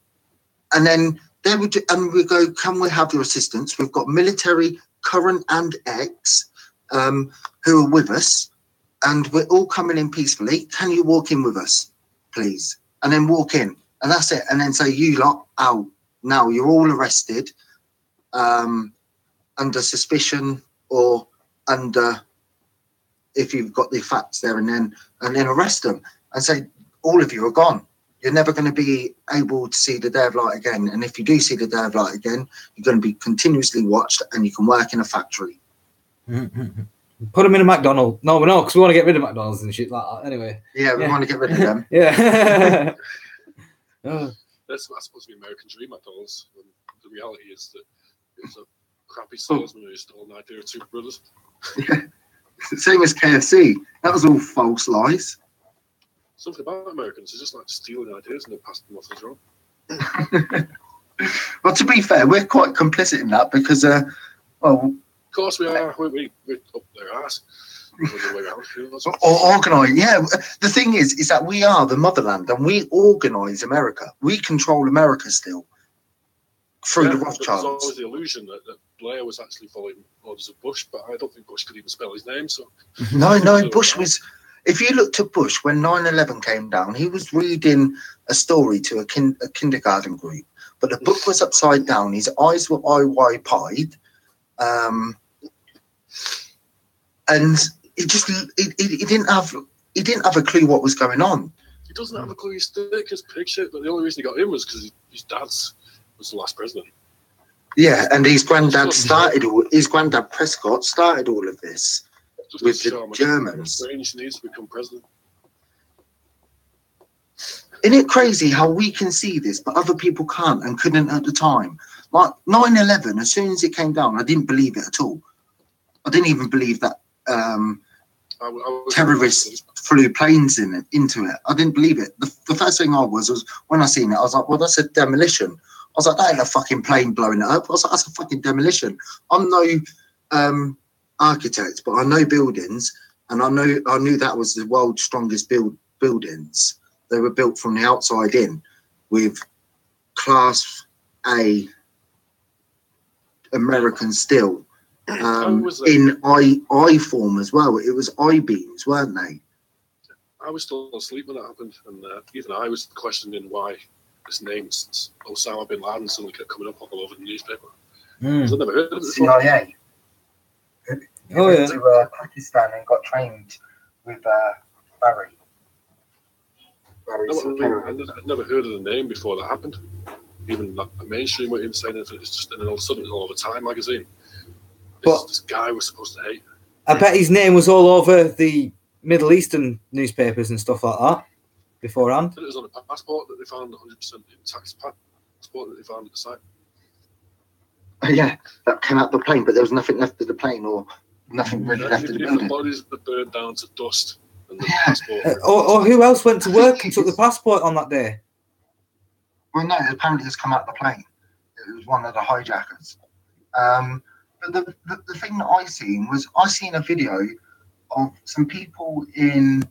And then we go, can we have your assistance? We've got military, current and ex, who are with us, and we're all coming in peacefully. Can you walk in with us, please? And then walk in, and that's it. And then say, you lot out now. You're all arrested under suspicion or under, if you've got the facts there, and then arrest them and say, all of you are gone. You're never going to be able to see the day of light again. And if you do see the day of light again, you're going to be continuously watched, and you can work in a factory. Put them in a McDonald's. No, because we want to get rid of McDonald's and shit like that. Anyway. Yeah, we want to get rid of them. Yeah. That's supposed to be American dream, McDonald's. And the reality is that it's a crappy salesman who stole an idea of two brothers. Yeah. Same as KFC. That was all false lies. Something about Americans is just like stealing ideas and then passing them off as wrong. Well, to be fair, we're quite complicit in that because, of course we are. We're up their ass. Or organise. Yeah, the thing is that we are the motherland and we organise America. We control America still through the Rothschilds. There's always the illusion that Blair was actually following orders of Bush, but I don't think Bush could even spell his name. So no, Bush was. If you looked at Bush when 9/11 came down, he was reading a story to a kindergarten group, but the book was upside down. His eyes were eye-wide-pied, and he didn't have a clue what was going on. He doesn't have a clue. He's thick as pig shit. But the only reason he got in was because his dad's was the last president. Yeah, and his granddad Prescott started all of this. Just with the Germans. Strange needs to become president. Isn't it crazy how we can see this, but other people can't and couldn't at the time? Like 9/11, as soon as it came down, I didn't believe it at all. I didn't even believe that terrorists flew planes into it. I didn't believe it. The first thing was when I seen it, I was like, well, that's a demolition. I was like, that ain't a fucking plane blowing it up. I was like, that's a fucking demolition. I'm no architect, but I know buildings, and I knew that was the world's strongest buildings. They were built from the outside in with Class A American steel in I form as well. It was I-beams, weren't they? I was still asleep when that happened, and even I was questioning why this name Osama bin Laden suddenly kept coming up all over the newspaper. I've never heard of it before. CIA. Went to Pakistan and got trained with Barry. I'd never heard of the name before that happened. Even like the mainstream were even saying it. It's just, and then all of a sudden it was all over Time magazine. This guy was supposed to hate. I bet his name was all over the Middle Eastern newspapers and stuff like that beforehand. It was on a passport that they found 100% intact passport that they found at the site. Yeah, that came out the plane, but there was nothing left of the plane or nothing really left of the building. The bodies that burned down to dust and the passport. Or who else went to work and took the passport on that day? Well, no, apparently it's come out the plane. It was one of the hijackers. But the thing that I seen a video of some people in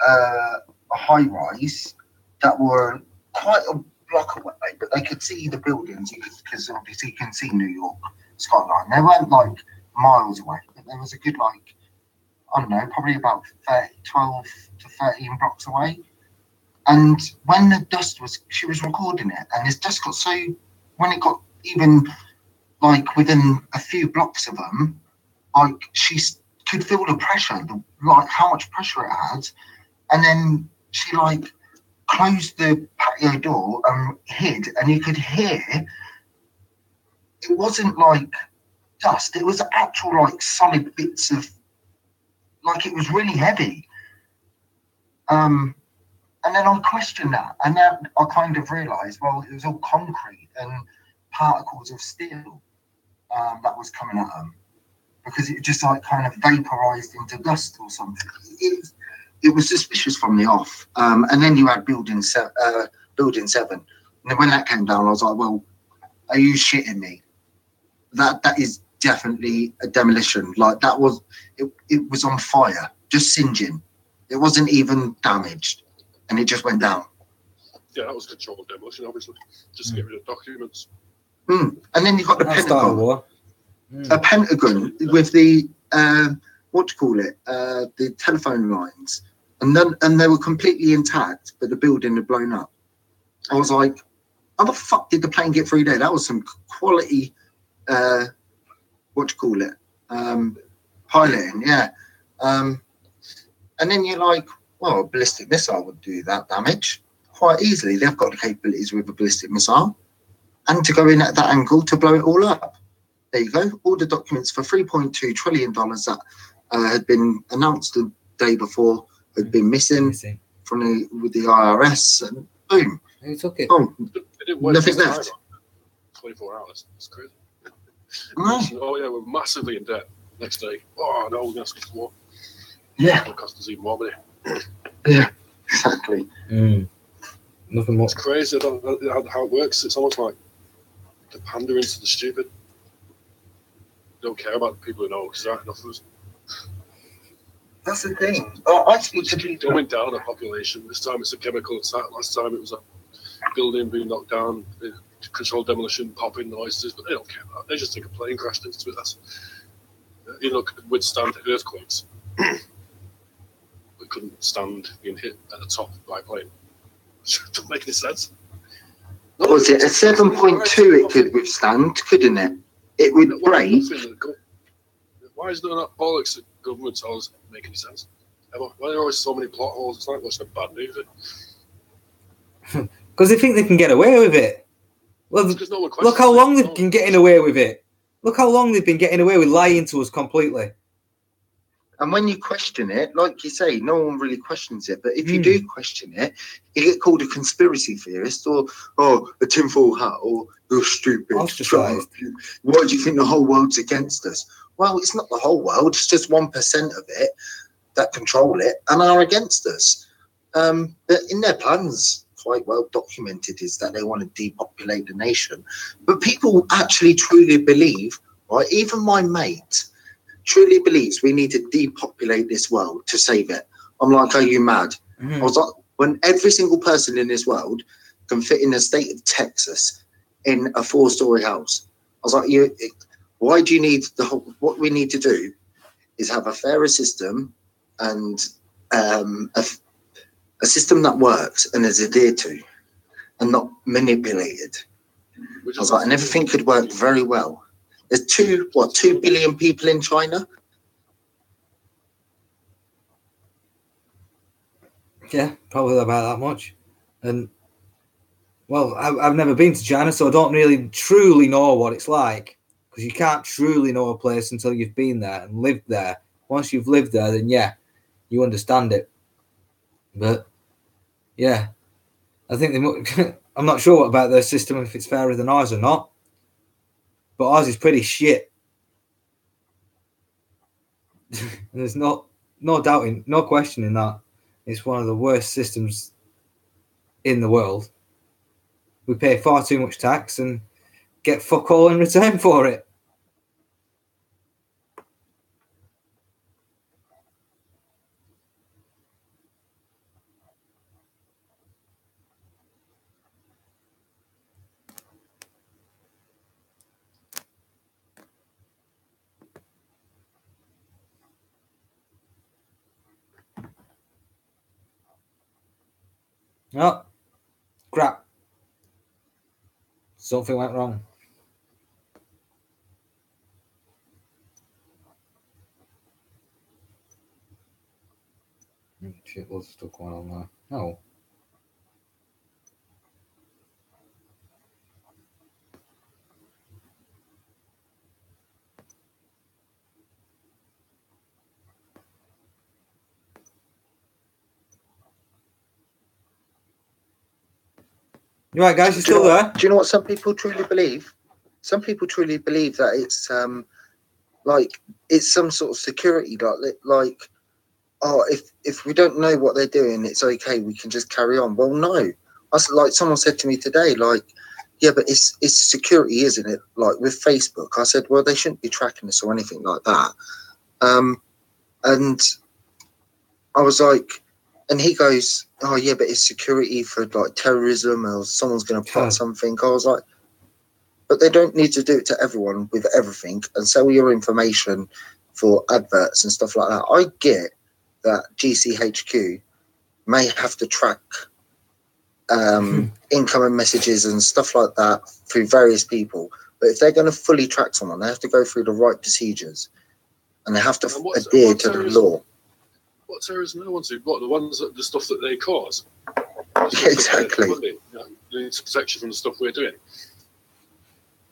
a high rise that were quite a block away, but they could see the buildings because obviously you can see New York skyline. They weren't like miles away, but there was a good I don't know, probably about 12 to 13 blocks away. And when the dust she was recording it, and this dust got when it got even within a few blocks of them, she could feel the pressure, how much pressure it had. And then she closed the patio door and hid, and you could hear, it wasn't dust, it was actual solid bits of, it was really heavy. And then I questioned that, and then I kind of realised, well, it was all concrete and particles of steel that was coming at them, because it just kind of vaporised into dust or something. It was suspicious from the off. And then you had Building 7. And then when that came down, I was like, well, are you shitting me? That is definitely a demolition. That was, it was on fire, just singeing. It wasn't even damaged. And it just went down. Yeah, that was controlled demolition, obviously, just to get rid of documents. And then you've got the Pentagon. A Pentagon with the the telephone lines, and they were completely intact, but the building had blown up. I was like, how the fuck did the plane get through there? That was some quality piloting, yeah. And then you're like, well, a ballistic missile would do that damage quite easily. They've got the capabilities with a ballistic missile, and to go in at that angle to blow it all up. There you go. All the documents for $3.2 trillion that had been announced the day before had been missing with the IRS, and boom. Who took it? Oh, nothing left. 24 hours. It's crazy. Oh yeah, we're massively in debt. Next day, oh no, we're going to go to war. Yeah. It'll cost us even more money. Yeah, exactly. Nothing more. It's crazy how it works. It's almost like the pandering to the stupid. They don't care about the people who know, because there aren't enough of us. That's the thing. I speak to people. Dumbing down the population. This time it's a chemical attack. Last time it was a building being knocked down, controlled demolition, popping noises, but they don't care about that. They just think a plane crashed into it. Could withstand earthquakes. We couldn't stand being hit at the top by a plane. It doesn't make any sense. What was it? A 7.2 it could withstand, couldn't it? It would break. Why is there not bollocks that government tells make any sense? Why are there always so many plot holes? It's like watching a bad movie. Because they think they can get away with it. Well, look how long they've been getting away with it. Look how long they've been getting away with lying to us completely. And when you question it, like you say, no one really questions it. But if you do question it, you get called a conspiracy theorist or a tinfoil hat or you're stupid. Why do you think the whole world's against us? Well, it's not the whole world. It's just 1% of it that control it and are against us. But in their plans, quite well documented, is that they want to depopulate the nation. But people actually truly believe, right? Even my mate truly believes we need to depopulate this world to save it. I'm like, are you mad? I was like, when every single person in this world can fit in the state of Texas in a 4-story house, I was like, why do you need what we need to do is have a fairer system and a system that works and is adhered to and not manipulated. I was like, and everything could work very well. There's 2 billion people in China? Yeah, probably about that much. And well, I've never been to China, so I don't really truly know what it's like, because you can't truly know a place until you've been there and lived there. Once you've lived there, then yeah, you understand it. But yeah, I think I'm not sure about their system, if it's fairer than ours or not, but ours is pretty shit. There's no doubting, no questioning that. It's one of the worst systems in the world. We pay far too much tax and get fuck all in return for it. Oh, crap. Something went wrong. Shit, loads of stuff going on there. Oh. You right, guys? You still there? Do you know what some people truly believe? Some people truly believe that it's like it's some sort of security, like oh, if we don't know what they're doing, it's okay, we can just carry on. Well, no. Like someone said to me today, like, yeah, but it's security, isn't it? Like with Facebook, I said, well, they shouldn't be tracking us or anything like that. And I was like, and he goes, oh yeah, but it's security for like terrorism, or someone's going to plot something. I was like, but they don't need to do it to everyone with everything and sell your information for adverts and stuff like that. I get that GCHQ may have to track incoming messages and stuff like that through various people, but if they're going to fully track someone, they have to go through the right procedures and they have to adhere to the law. What terrorism are the ones who what the ones that the stuff that they cause? Exactly. They need to protect you from the stuff we're doing.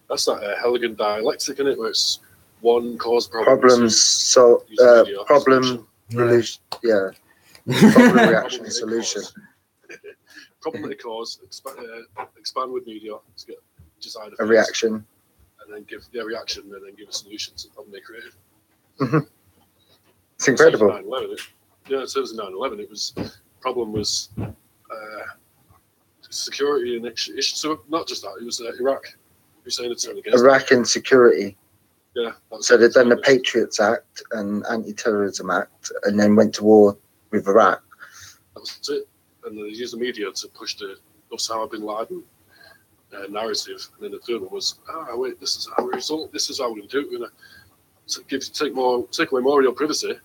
That's that Heligan dialectic, isn't it? Where it's one cause problems, problem reaction and solution. Problem that they cause, expand with media to get decide a reaction, and then give their reaction, and then give a solution to the problem they created. Mm-hmm. It's incredible. Yeah, in terms of 9/11, it was problem was security and issues. So not just that, it was Iraq. You're saying it's against Iraq and security. Yeah. So they've done the Patriots Act and Anti-Terrorism Act, and then went to war with Iraq. That was it. And they used the media to push the Osama bin Laden narrative. And then the third one was, wait, this is our result. This is how we're going to do it. We're going to take away more of your privacy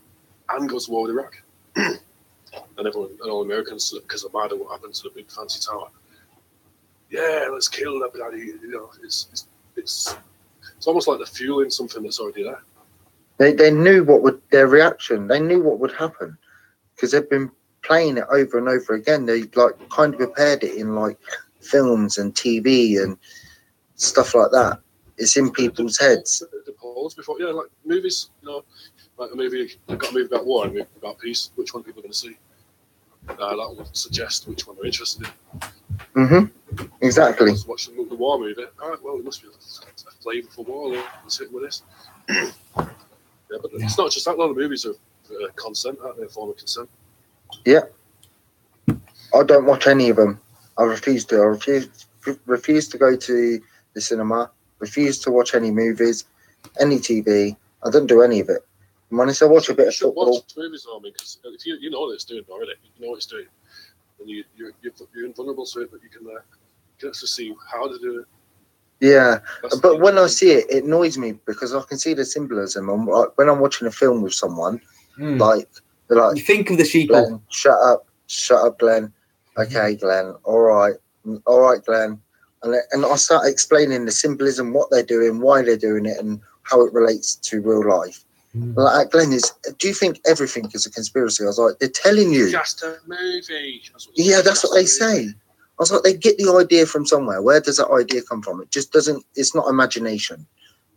and go to war with Iraq. And everyone, and all Americans, because of mad at what happened to the big fancy tower. Yeah, let's kill that bloody. You know, it's almost like they're fueling something that's already there. They knew what would their reaction. They knew what would happen because they've been playing it over and over again. They like kind of prepared it in like films and TV and stuff like that. It's in people's heads. The polls before, yeah, like movies. You know, like a movie. They've got a movie about war and a movie about peace. Which one people are going to see? That will suggest which one they're interested in. Mm-hmm. Exactly. Watch the war movie. All right, well, it must be a flavour for war. Let's hit with this. Yeah, but it's not just that. A lot of movies are consent, aren't they? A form of consent. Yeah. I don't watch any of them. I refuse to. I refuse to go to the cinema. Refuse to watch any movies, any TV. I don't do any of it. When I watch a bit of football. Watch movies on me because if you know what it's doing already, you know what it's doing, and you're invulnerable to it, but you can actually see how to do it. Yeah, but when I see it, it annoys me because I can see the symbolism. When I'm watching a film with someone, like they're like, you think of the sheep. Glenn, shut up, Glenn. Okay, Glenn. All right, Glenn. And I start explaining the symbolism, what they're doing, why they're doing it, and how it relates to real life. Like Glenn is, do you think everything is a conspiracy? I was like, they're telling you. Just a movie. That's what they say. I was like, they get the idea from somewhere. Where does that idea come from? It just doesn't, it's not imagination.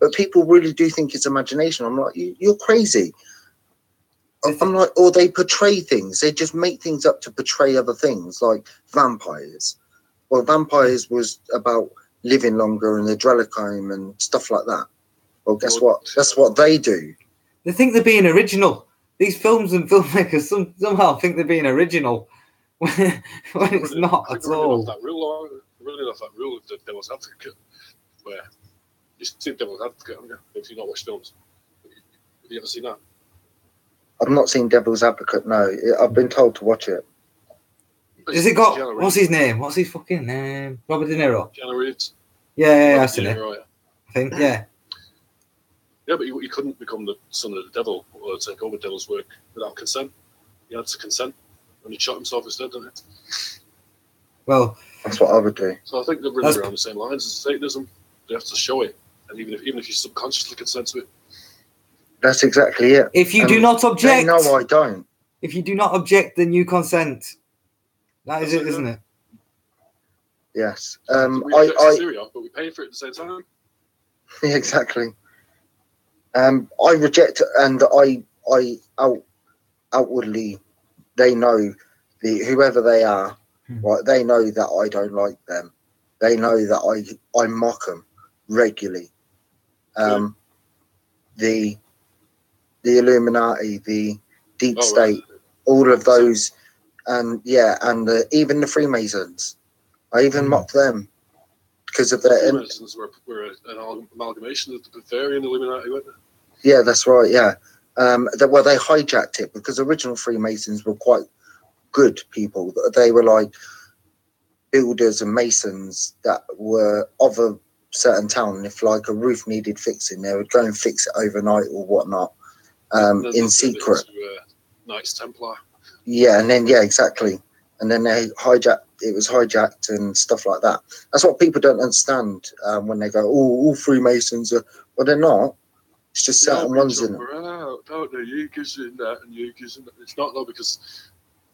But people really do think it's imagination. I'm like, you're crazy. I'm like, or they portray things. They just make things up to portray other things, like vampires. Well, vampires was about living longer and adrenaline and stuff like that. Well, guess what? That's what they do. They think they're being original. These films and filmmakers somehow think they're being original when it's not at all. Really off that rule of the Devil's Advocate, where you see Devil's Advocate, haven't you? If you not watch films, have you ever seen that? I've not seen Devil's Advocate. No, I've been told to watch it. Has it got? What's his name? What's his fucking name? Robert De Niro. Keanu Reeves. Yeah, I've seen it. I think, yeah. Yeah, but you couldn't become the son of the devil or take over the devil's work without consent. He had to consent, and he shot himself instead, didn't he? Well, that's what I would do. So I think they're running around the same lines as Satanism. They have to show it, and even if you subconsciously consent to it. That's exactly it. If you do not object, no, I don't. If you do not object, then you consent. That's it, isn't it? Yes. We Syria, but we pay for it at the same time. Yeah, exactly. I reject, and I outwardly, they know whoever they are, right? They know that I don't like them. They know that I mock them regularly. The Illuminati, the Deep State, all of those, and even the Freemasons. I even mock them because of their. Freemasons were an amalgamation of the Bavarian Illuminati, weren't they? Yeah, that's right. Yeah, they hijacked it because original Freemasons were quite good people. They were like builders and masons that were of a certain town. And if like a roof needed fixing, they would go and fix it overnight or whatnot, in secret. Knights Templar. Yeah, and then exactly. And then they hijacked. It was hijacked and stuff like that. That's what people don't understand when they go, "Oh, all Freemasons are." Well, they're not. It's just certain ones in it. Don't they? You gives in that and you gives in that. It's not though, because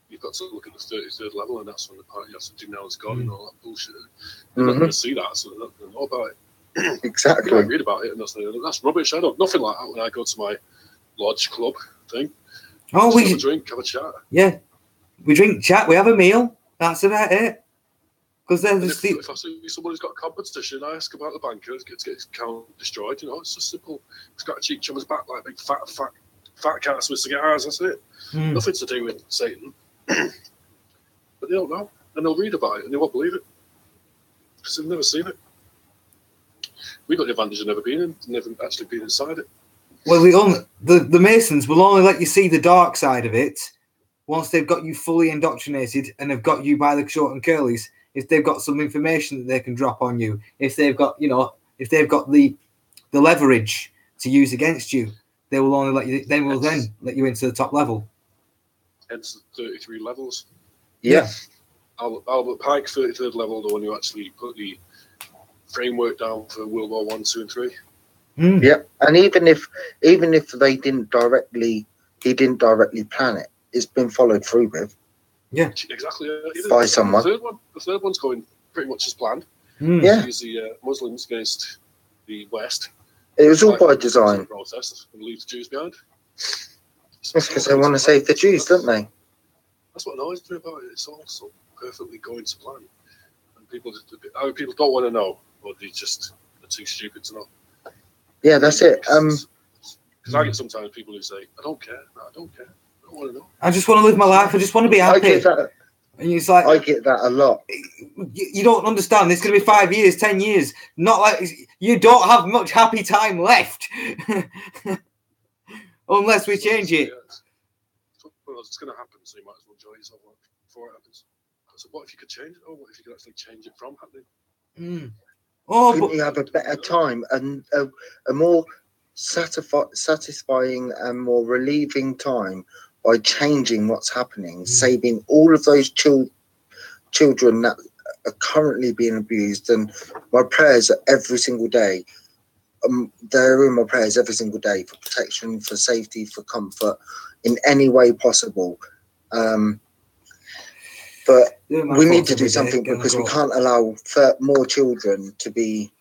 you've got to look at the 33rd level, and that's when the party has to denounce God and all that bullshit. They're not going to see that, so they're not going to know about it. Exactly. You might read about it, and that's rubbish. I don't nothing like that when I go to my lodge club thing. Oh, we have a drink, have a chat. Yeah, we drink, chat, we have a meal. That's about it. Because then if I see someone who's got a competition, I ask about the banker to get his account destroyed. You know, it's just simple. It's got to cheat each other's back like big fat cats with cigars. That's it. Nothing to do with Satan. But they don't know, and they'll read about it, and they won't believe it because they've never seen it. We got the advantage of never actually been inside it. Well, the Masons will only let you see the dark side of it once they've got you fully indoctrinated and have got you by the short and curlies. If they've got some information that they can drop on you, if they've got the leverage to use against you, they will only let you. They will then let you into the top level. Hence 33 levels. Yeah. Albert Pike, 33rd level, the one who actually put the framework down for World War 1, 2, and 3. Yeah, and even if they didn't directly, he didn't directly plan it. It's been followed through with. Yeah, exactly. By someone. The third one's going pretty much as planned. Yeah, use the Muslims against the West. It was all by design. Protest and leave the Jews behind. That's because they want to save the Jews, don't they? That's what annoys me about it. It's all so perfectly going to plan, and people don't want to know, or they just are too stupid to know. Yeah, that's it. Because I get sometimes people who say, "I don't care. No, I don't care. I don't want to know. I just want to live my life. I just want to be happy." I get that. And it's like, I get that a lot. You don't understand. It's going to be 5 years, 10 years. Not like you don't have much happy time left, unless we change it. It's going to happen, so you might as well enjoy yourself before it happens. So, what if you could change it? Or what if you could actually change it from happening? Couldn't you have a better time and a more satisfying and more relieving time by changing what's happening, saving all of those children that are currently being abused? And my prayers are every single day they're in my prayers every single day for protection, for safety, for comfort, in any way possible. But we need to do something because we can't allow more children to be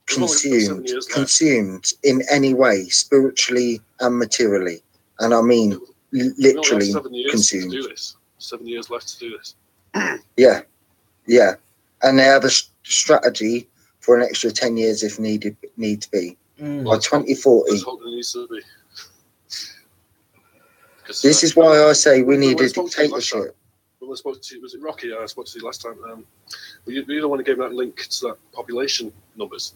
consumed in any way, spiritually and materially. And I mean, literally consumed. 7 years left to do this. Yeah. And they have a strategy for an extra 10 years if need to be. By 2040. This is why I say we need a dictatorship. When I spoke to, was it Rocky? I spoke to you last time. You the one who gave that link to that population numbers.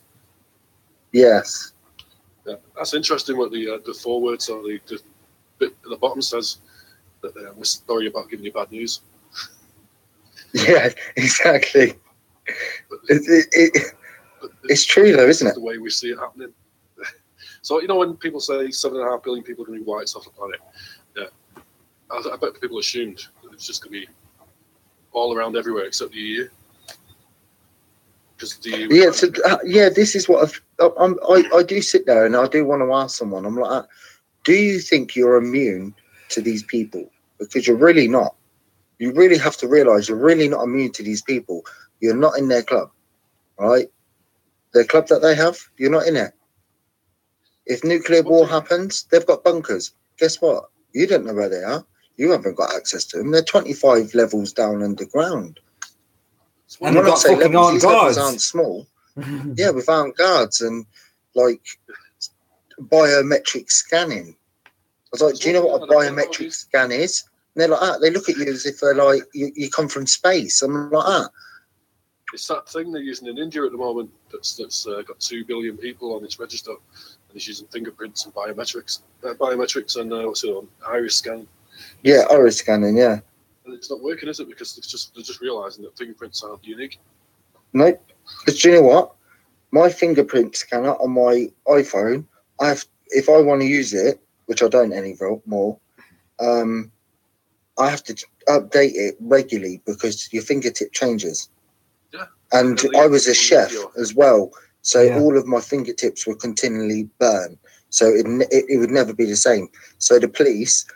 Yes. Yeah, that's interesting. What the foreword or the bit at the bottom says that we're sorry about giving you bad news. Yeah, exactly. It's true though, isn't it? The way we see it happening. So when people say 7.5 billion people are going to be wiped off the planet, yeah, I bet people assumed that it's just going to be all around everywhere except the EU. Because the EU this is what I do sit there and I do want to ask someone. I'm like, do you think you're immune to these people? Because you're really not. You really have to realise you're really not immune to these people. You're not in their club, right? Their club that they have, you're not in it. If nuclear war happens, they've got bunkers. Guess what? You don't know where they are. You haven't got access to them. They're 25 levels down underground. And they've got fucking armed guards. Aren't small. Yeah, with armed guards and like biometric scanning. I was like, do you know what a biometric scan is? And they're like, they look at you as if they're like, you come from space. I'm like, It's that thing they're using in India at the moment that's got 2 billion people on its register, and it's using fingerprints and biometrics and what's it on, iris scan. Yeah, iris scanning, yeah. And it's not working, is it? Because they're just realising that fingerprints aren't unique. No, because do you know what? My fingerprint scanner on my iPhone, if I want to use it, which I don't anymore, I have to update it regularly because your fingertip changes. Yeah. And I was a chef as well, so all of my fingertips were continually burned. So it would never be the same. So the police,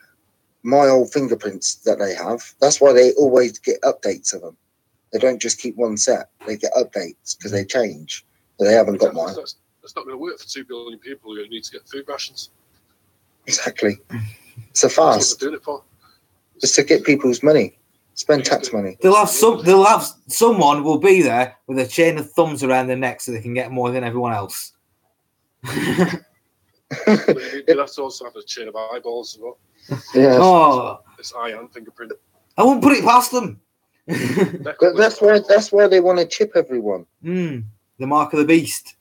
my old fingerprints that they have, that's why they always get updates of them. They don't just keep one set. They get updates because they change. But they haven't got mine. That's not going to work for 2 billion people who need to get food rations. Exactly. It's a farce. That's what they're doing it for. Just to get people's money. Spend tax money. They'll have someone will be there with a chain of thumbs around their neck so they can get more than everyone else. You'd have to also have a chain of eyeballs as well. Yeah. Oh, This eye and fingerprint. I won't put it past them. But that's why they want to chip everyone. The mark of the beast.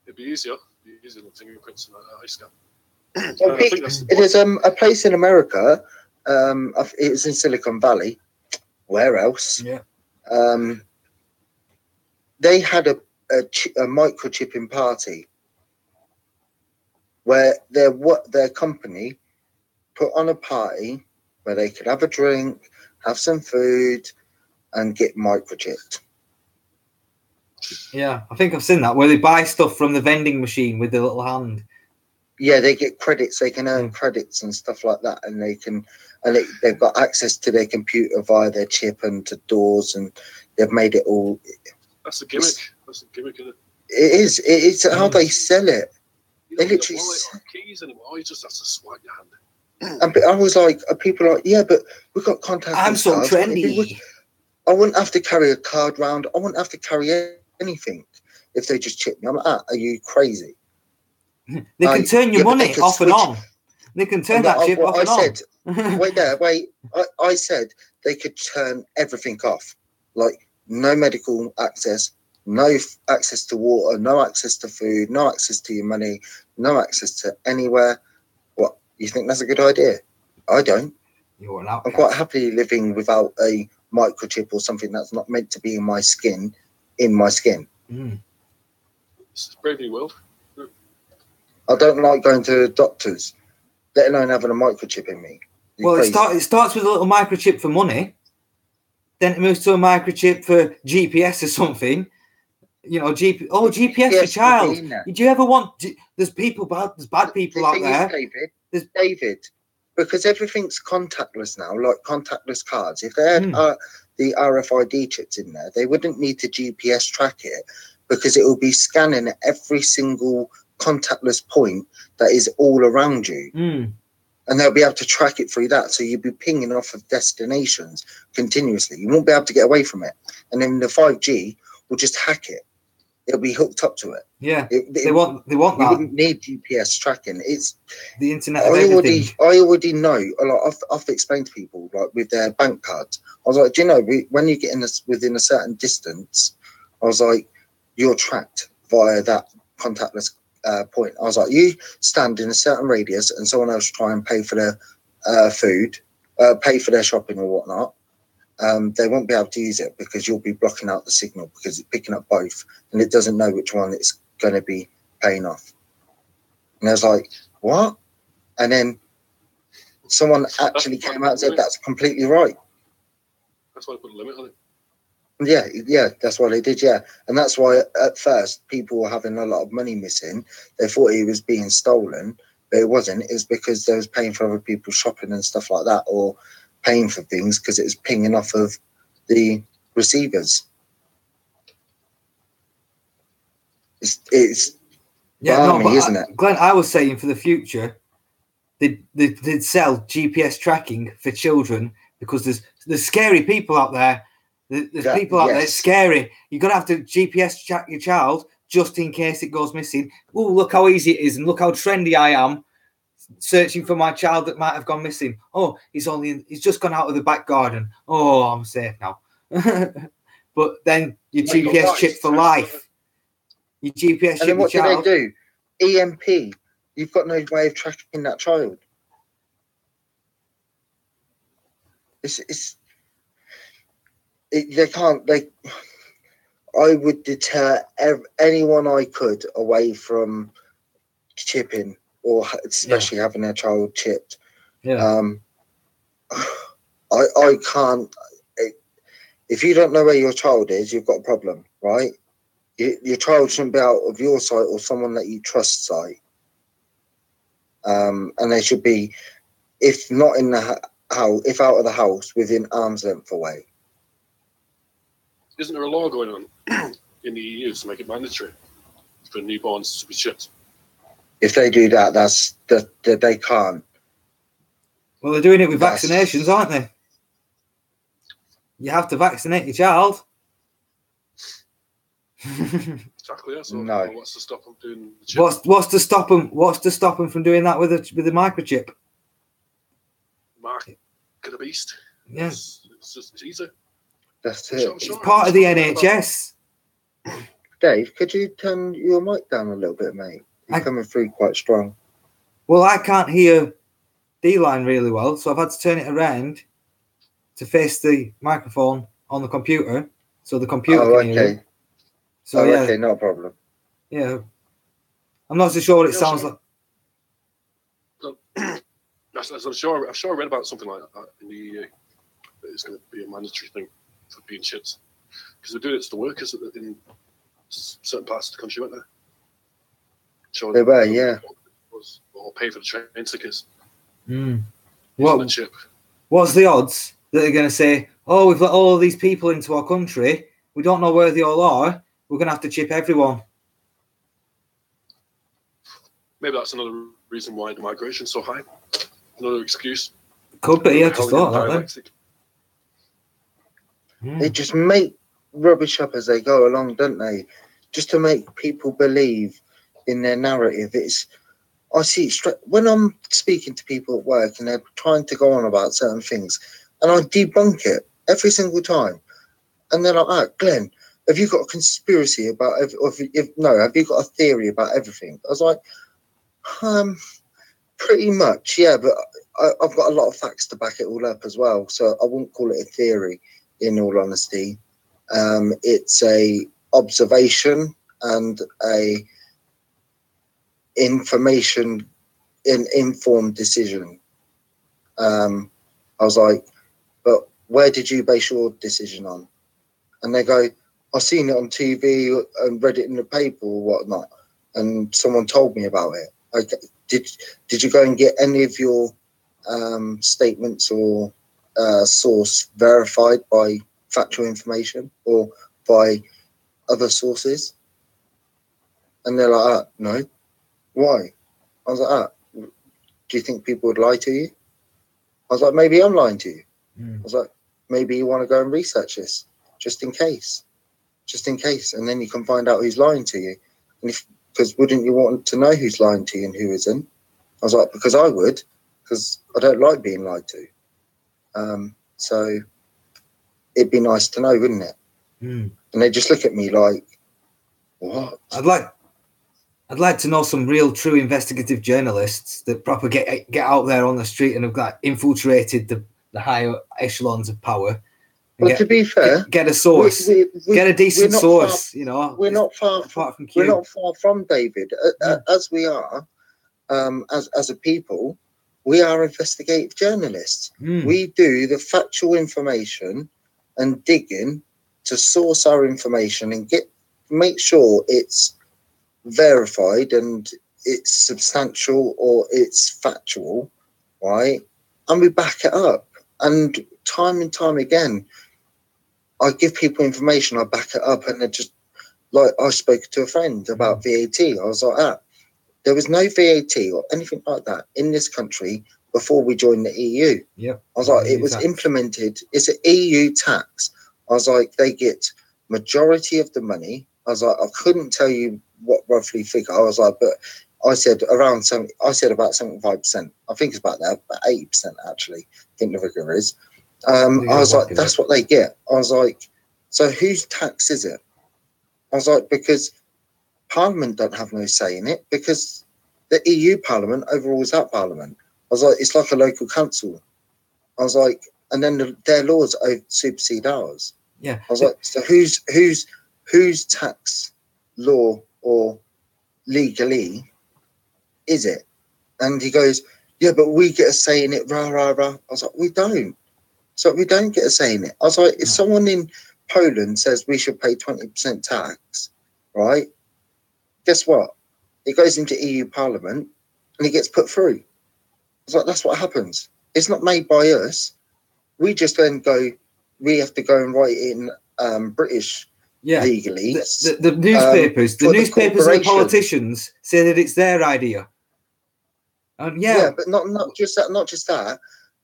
It'd be easier. Than fingerprints and eye scan. There's a place in America. It was in Silicon Valley. Where else? Yeah. They had a microchipping party where their company put on a party where they could have a drink, have some food, and get microchipped. Yeah, I think I've seen that where they buy stuff from the vending machine with the little hand. Yeah, they get credits. They can earn credits and stuff like that, and they've got access to their computer via their chip and to doors, and they've made it all. That's a gimmick. That's a gimmick, isn't it? It is. It's how they sell it. They literally keys anymore. You just have to swipe your hand. And I was like, people are like, yeah, but we've got contact. I'm so trendy. I wouldn't have to carry a card round. I wouldn't have to carry anything if they just chip me. I'm like, are you crazy? They can turn your money off and on. They can turn that chip off and on. Wait. I said they could turn everything off. Like no medical access, no access to water, no access to food, no access to your money, no access to anywhere. What, you think that's a good idea? I don't. You're an outcast. I'm quite happy living without a microchip or something that's not meant to be in my skin. It's a brave new world. I don't like going to doctors, let alone having a microchip in me. Well, it starts with a little microchip for money, then it moves to a microchip for GPS or something, You know, GPS your child. Do you ever want? There's people bad. There's bad people out there. David, because everything's contactless now, like contactless cards. If they had the RFID chips in there, they wouldn't need to GPS track it because it will be scanning every single contactless point that is all around you. And they'll be able to track it through that. So you'll be pinging off of destinations continuously. You won't be able to get away from it. And then the 5G will just hack it. It'll be hooked up to it. Yeah, they want that. You wouldn't need GPS tracking. It's the internet of everything. I already know a lot. I've explained to people like with their bank cards. I was like, do you know, when you get within a certain distance, I was like, you're tracked via that contactless point. I was like, you stand in a certain radius, and someone else try and pay for their food, pay for their shopping or whatnot. They won't be able to use it because you'll be blocking out the signal because it's picking up both and it doesn't know which one it's going to be paying off. And I was like, what? And then someone actually came out and said that's completely right. That's why I put a limit on it. Yeah, that's what they did, yeah. And that's why at first people were having a lot of money missing. They thought he was being stolen, but it wasn't. It was because they was paying for other people's shopping and stuff like that, or paying for things because it was pinging off of the receivers. It's balmy, isn't it? Glenn, I was saying for the future, they'd sell GPS tracking for children because there's scary people out there. There's people out there. It's scary. You're gonna have to GPS track your child just in case it goes missing. Oh, look how easy it is, and look how trendy I am. Searching for my child that might have gone missing. Oh, he's just gone out of the back garden. Oh, I'm safe now. But then your GPS chip for life. Your GPS chip. And then what do they do? EMP. You've got no way of tracking that child. I would deter anyone I could away from chipping, or especially having their child chipped. Yeah. I can't. If you don't know where your child is, you've got a problem, right? Your child shouldn't be out of your sight or someone that you trust sight. And they should be, if not in the house, if out of the house, within arm's length away. Isn't there a law going on in the EU to make it mandatory for newborns to be chipped? If they do that, that they can't. Well, they're doing it with vaccinations, aren't they? You have to vaccinate your child. Exactly. So no. What's to stop them doing the chip? What's to stop them? What's to stop them from doing that with the microchip? Mark of the beast. Yeah. It's easy. That's it. It's part of the NHS. Dave, could you turn your mic down a little bit, mate? You're coming through quite strong. Well, I can't hear D-Line really well, so I've had to turn it around to face the microphone on the computer, so the computer can hear you. So okay, no problem. Yeah, I'm not so sure what it sounds like. I'm sure I read about something like that in the EU. That it's going to be a mandatory thing for being chipped, because they're doing it to the workers in certain parts of the country, weren't they? They were, yeah. Or pay for the train tickets. What's the odds that they're going to say, oh, we've let all of these people into our country, we don't know where they all are, we're going to have to chip everyone? Maybe that's another reason why the migration's so high. Another excuse. Could be, I just thought that. They just make rubbish up as they go along, don't they? Just to make people believe in their narrative. I see when I'm speaking to people at work and they're trying to go on about certain things, and I debunk it every single time. And they're like, "Oh, Glenn, have you got a conspiracy about have you got a theory about everything?" I was like, pretty much, yeah, but I've got a lot of facts to back it all up as well. So I wouldn't call it a theory, in all honesty. It's a observation and a informed decision. I was like, but where did you base your decision on? And they go, I seen it on TV and read it in the paper or whatnot, and someone told me about it. Did you go and get any of your statements or source verified by factual information or by other sources? And they're like, no. Why? I was like, do you think people would lie to you? I was like, maybe I'm lying to you. I was like, maybe you want to go and research this just in case. And then you can find out who's lying to you. And because wouldn't you want to know who's lying to you and who isn't? I was like, because I would, because I don't like being lied to. So it'd be nice to know, wouldn't it? And they just look at me like, what? I'd like to know some real, true investigative journalists that proper get out there on the street and have got infiltrated the higher echelons of power. Well, to be fair, get a source, get a decent source. We're not far from David, as we are, as a people. We are investigative journalists. We do the factual information and digging to source our information and make sure it's verified and it's substantial or it's factual, right? And we back it up. And time again, I give people information, I back it up, and they're just like, I spoke to a friend about VAT. I was like, there was no VAT or anything like that in this country before we joined the EU. Yep. I was like, it was implemented. It's an EU tax. I was like, they get majority of the money. I was like, I couldn't tell you what roughly figure. I was like, but I said about 75%. I think it's about that, about 80% actually. I think the figure is. I was like, that's what they get. I was like, so whose tax is it? I was like, because Parliament don't have no say in it, because the EU Parliament overrules that Parliament. I was like, it's like a local council. I was like, and then their laws supersede ours. Yeah. I was like, so whose tax law or legally is it? And he goes, yeah, but we get a say in it, rah, rah, rah. I was like, we don't. So we don't get a say in it. I was like, if someone in Poland says we should pay 20% tax, right? Guess what? It goes into EU Parliament and it gets put through. I was like, that's what happens. It's not made by us. We just then we have to go and write it in British legally. The newspapers, and the politicians say that it's their idea. Yeah, but not just that.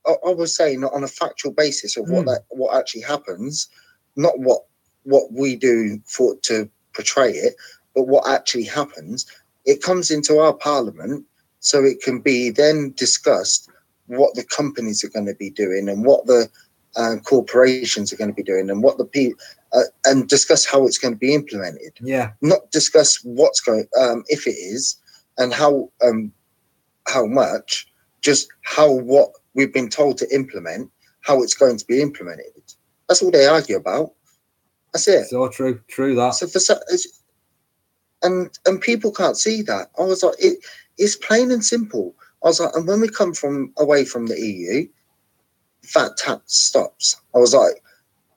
I was saying on a factual basis of what actually happens, not what we do to portray it, but what actually happens. It comes into our Parliament, so it can be then discussed what the companies are going to be doing and what the corporations are going to be doing and what the people and discuss how it's going to be implemented. Yeah, not discuss what's going if it is and how much, just what we've been told to implement, how it's going to be implemented. That's all they argue about. That's it. So true that. So and people can't see that. I was like, it's plain and simple. I was like, and when we come away from the EU, that tax stops. I was like,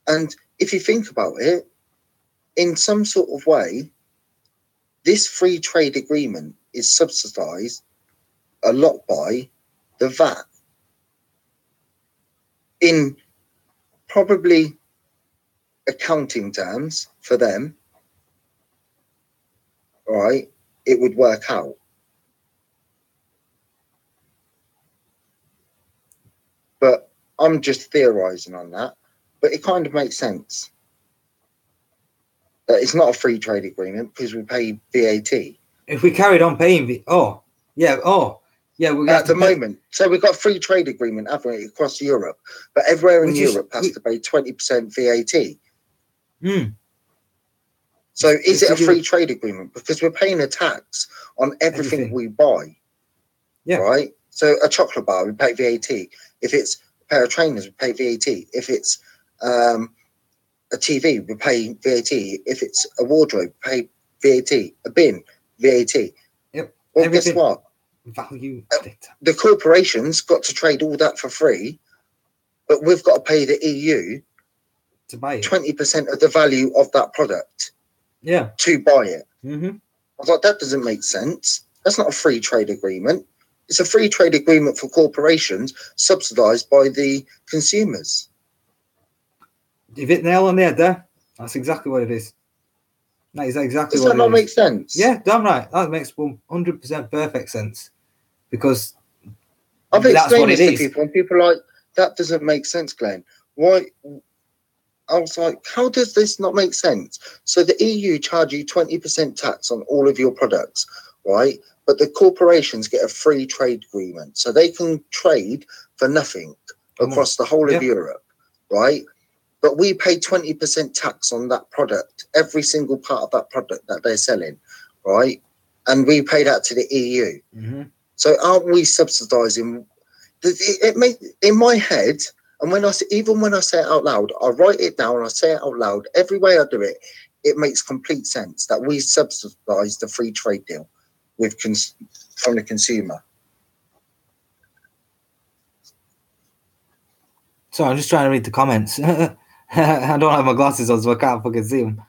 and if you think about it, in some sort of way, this free trade agreement is subsidized a lot by the VAT. In probably accounting terms for them, right, it would work out. But I'm just theorizing on that. But it kind of makes sense. That it's not a free trade agreement because we pay VAT. If we carried on paying at the moment. So we've got a free trade agreement, haven't we, across Europe? But everywhere in Europe has to pay 20% VAT. So is it a free trade agreement? Because we're paying a tax on everything we buy. Yeah. Right? So a chocolate bar, we pay VAT. If it's a pair of trainers, we pay VAT. If it's a TV, we pay VAT. If it's a wardrobe, we pay VAT. A bin, VAT. Yep. Well, guess what? Value. The corporations got to trade all that for free, but we've got to pay the EU to buy it. 20% of the value of that product. Yeah. To buy it. Mm-hmm. I was like, that doesn't make sense. That's not a free trade agreement. It's a free trade agreement for corporations subsidized by the consumers. You've hit the nail on the head there. That's exactly what it is. That is exactly Does what that not make sense? Yeah, damn right. That makes 100% perfect sense. Because I've that's what explained it this is. to people, and people are like, that doesn't make sense, Glenn. Why? I was like, how does this not make sense? So the EU charge you 20% tax on all of your products, right? But the corporations get a free trade agreement. So they can trade for nothing across the whole of Europe, right? But we pay 20% tax on that product, every single part of that product that they're selling, right? And we pay that to the EU. Mm-hmm. So aren't we subsidizing? It makes in my head, and when I say it out loud, I write it down, I say it out loud. Every way I do it, it makes complete sense that we subsidize the free trade deal with from the consumer. So I'm just trying to read the comments. I don't have my glasses on, so I can't fucking see them.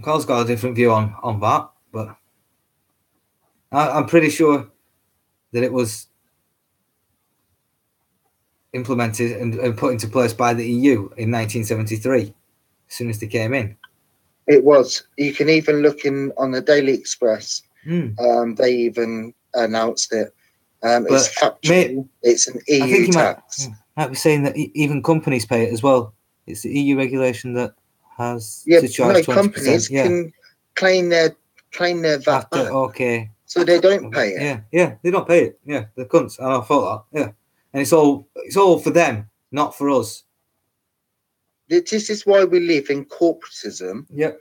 Carl's got a different view on that, but I'm pretty sure that it was implemented and put into place by the EU in 1973, as soon as they came in. It was. You can even look on the Daily Express. They even announced it. It's factual. It's an EU tax. Might be saying that even companies pay it as well. It's the EU regulation that has to charge 20%. Companies can claim their VAT back. Okay. So they don't pay it. Yeah, they don't pay it. Yeah, the cunts. And I thought that. Yeah, and it's all for them, not for us. This is why we live in corporatism. Yeah.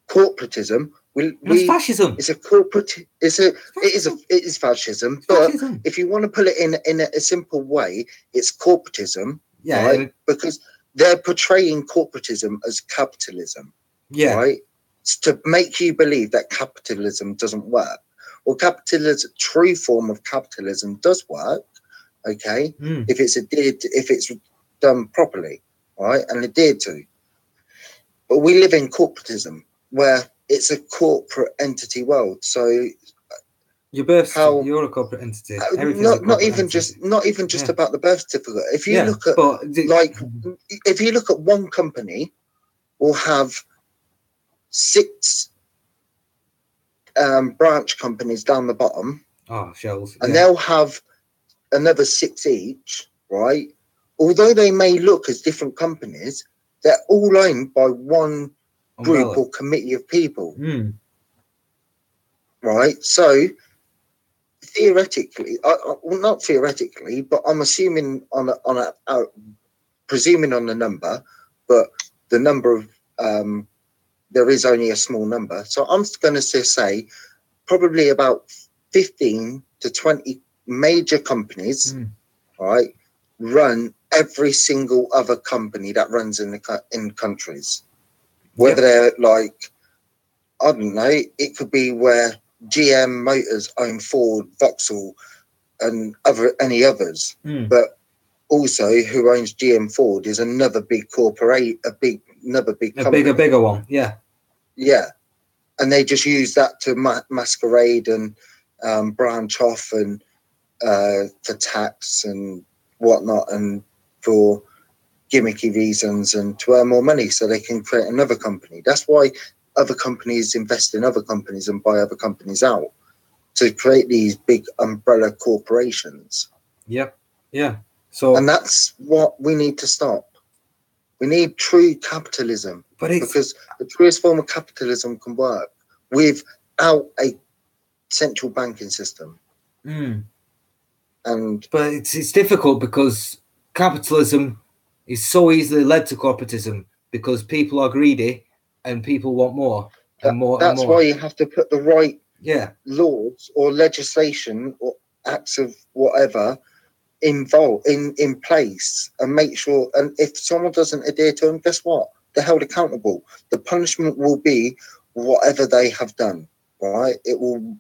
Corporatism. It's fascism. It's a corporate. It is fascism. But if you want to put it in a simple way, it's corporatism. Yeah. Right? Because they're portraying corporatism as capitalism. Yeah. Right. It's to make you believe that capitalism doesn't work. Well, capitalism, true form of capitalism, does work. Okay. If it's done properly, right, and adhered to. But we live in corporatism where it's a corporate entity world. So you're a corporate entity. Not even just about the birth certificate. If you look at if you look at one company, will have 6 branch companies down the bottom. Oh, shells. And they'll have another 6 each, right? Although they may look as different companies, they're all owned by one group or committee of people. Right? So theoretically, well, not theoretically, but I'm assuming presuming on the number, but the number of there is only a small number. So I'm going to say probably about 15 to 20 major companies, right, run every single other company that runs in countries. Whether they're like, I don't know, it could be where GM Motors own Ford, Vauxhall, and any others. But also, who owns GM Ford is another big another big company. A bigger one, yeah. Yeah. And they just use that to masquerade and branch off and for tax and whatnot and for gimmicky reasons and to earn more money so they can create another company. That's why other companies invest in other companies and buy other companies out, to create these big umbrella corporations. Yep. Yeah. And that's what we need to stop. We need true capitalism, because the truest form of capitalism can work without a central banking system. But it's difficult because capitalism is so easily led to corporatism because people are greedy and people want more and more. That's why you have to put the right laws or legislation or acts of whatever involved in place and make sure. And if someone doesn't adhere to them, guess what? They're held accountable. The punishment will be whatever they have done, right? It will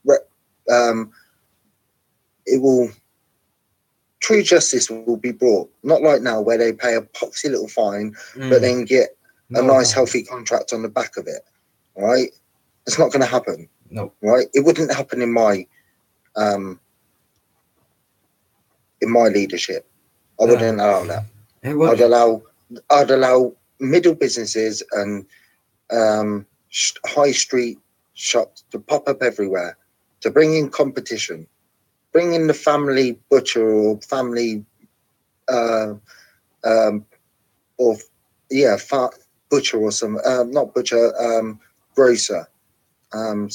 true justice will be brought. Not like now where they pay a poxy little fine, but then get a nice healthy contract on the back of it, right? It's not going to happen. No. Right? It wouldn't happen in my leadership. I wouldn't allow that. I'd allow middle businesses and high street shops to pop up everywhere, to bring in competition, bring in the family butcher or family butcher or some not butcher, grocer, a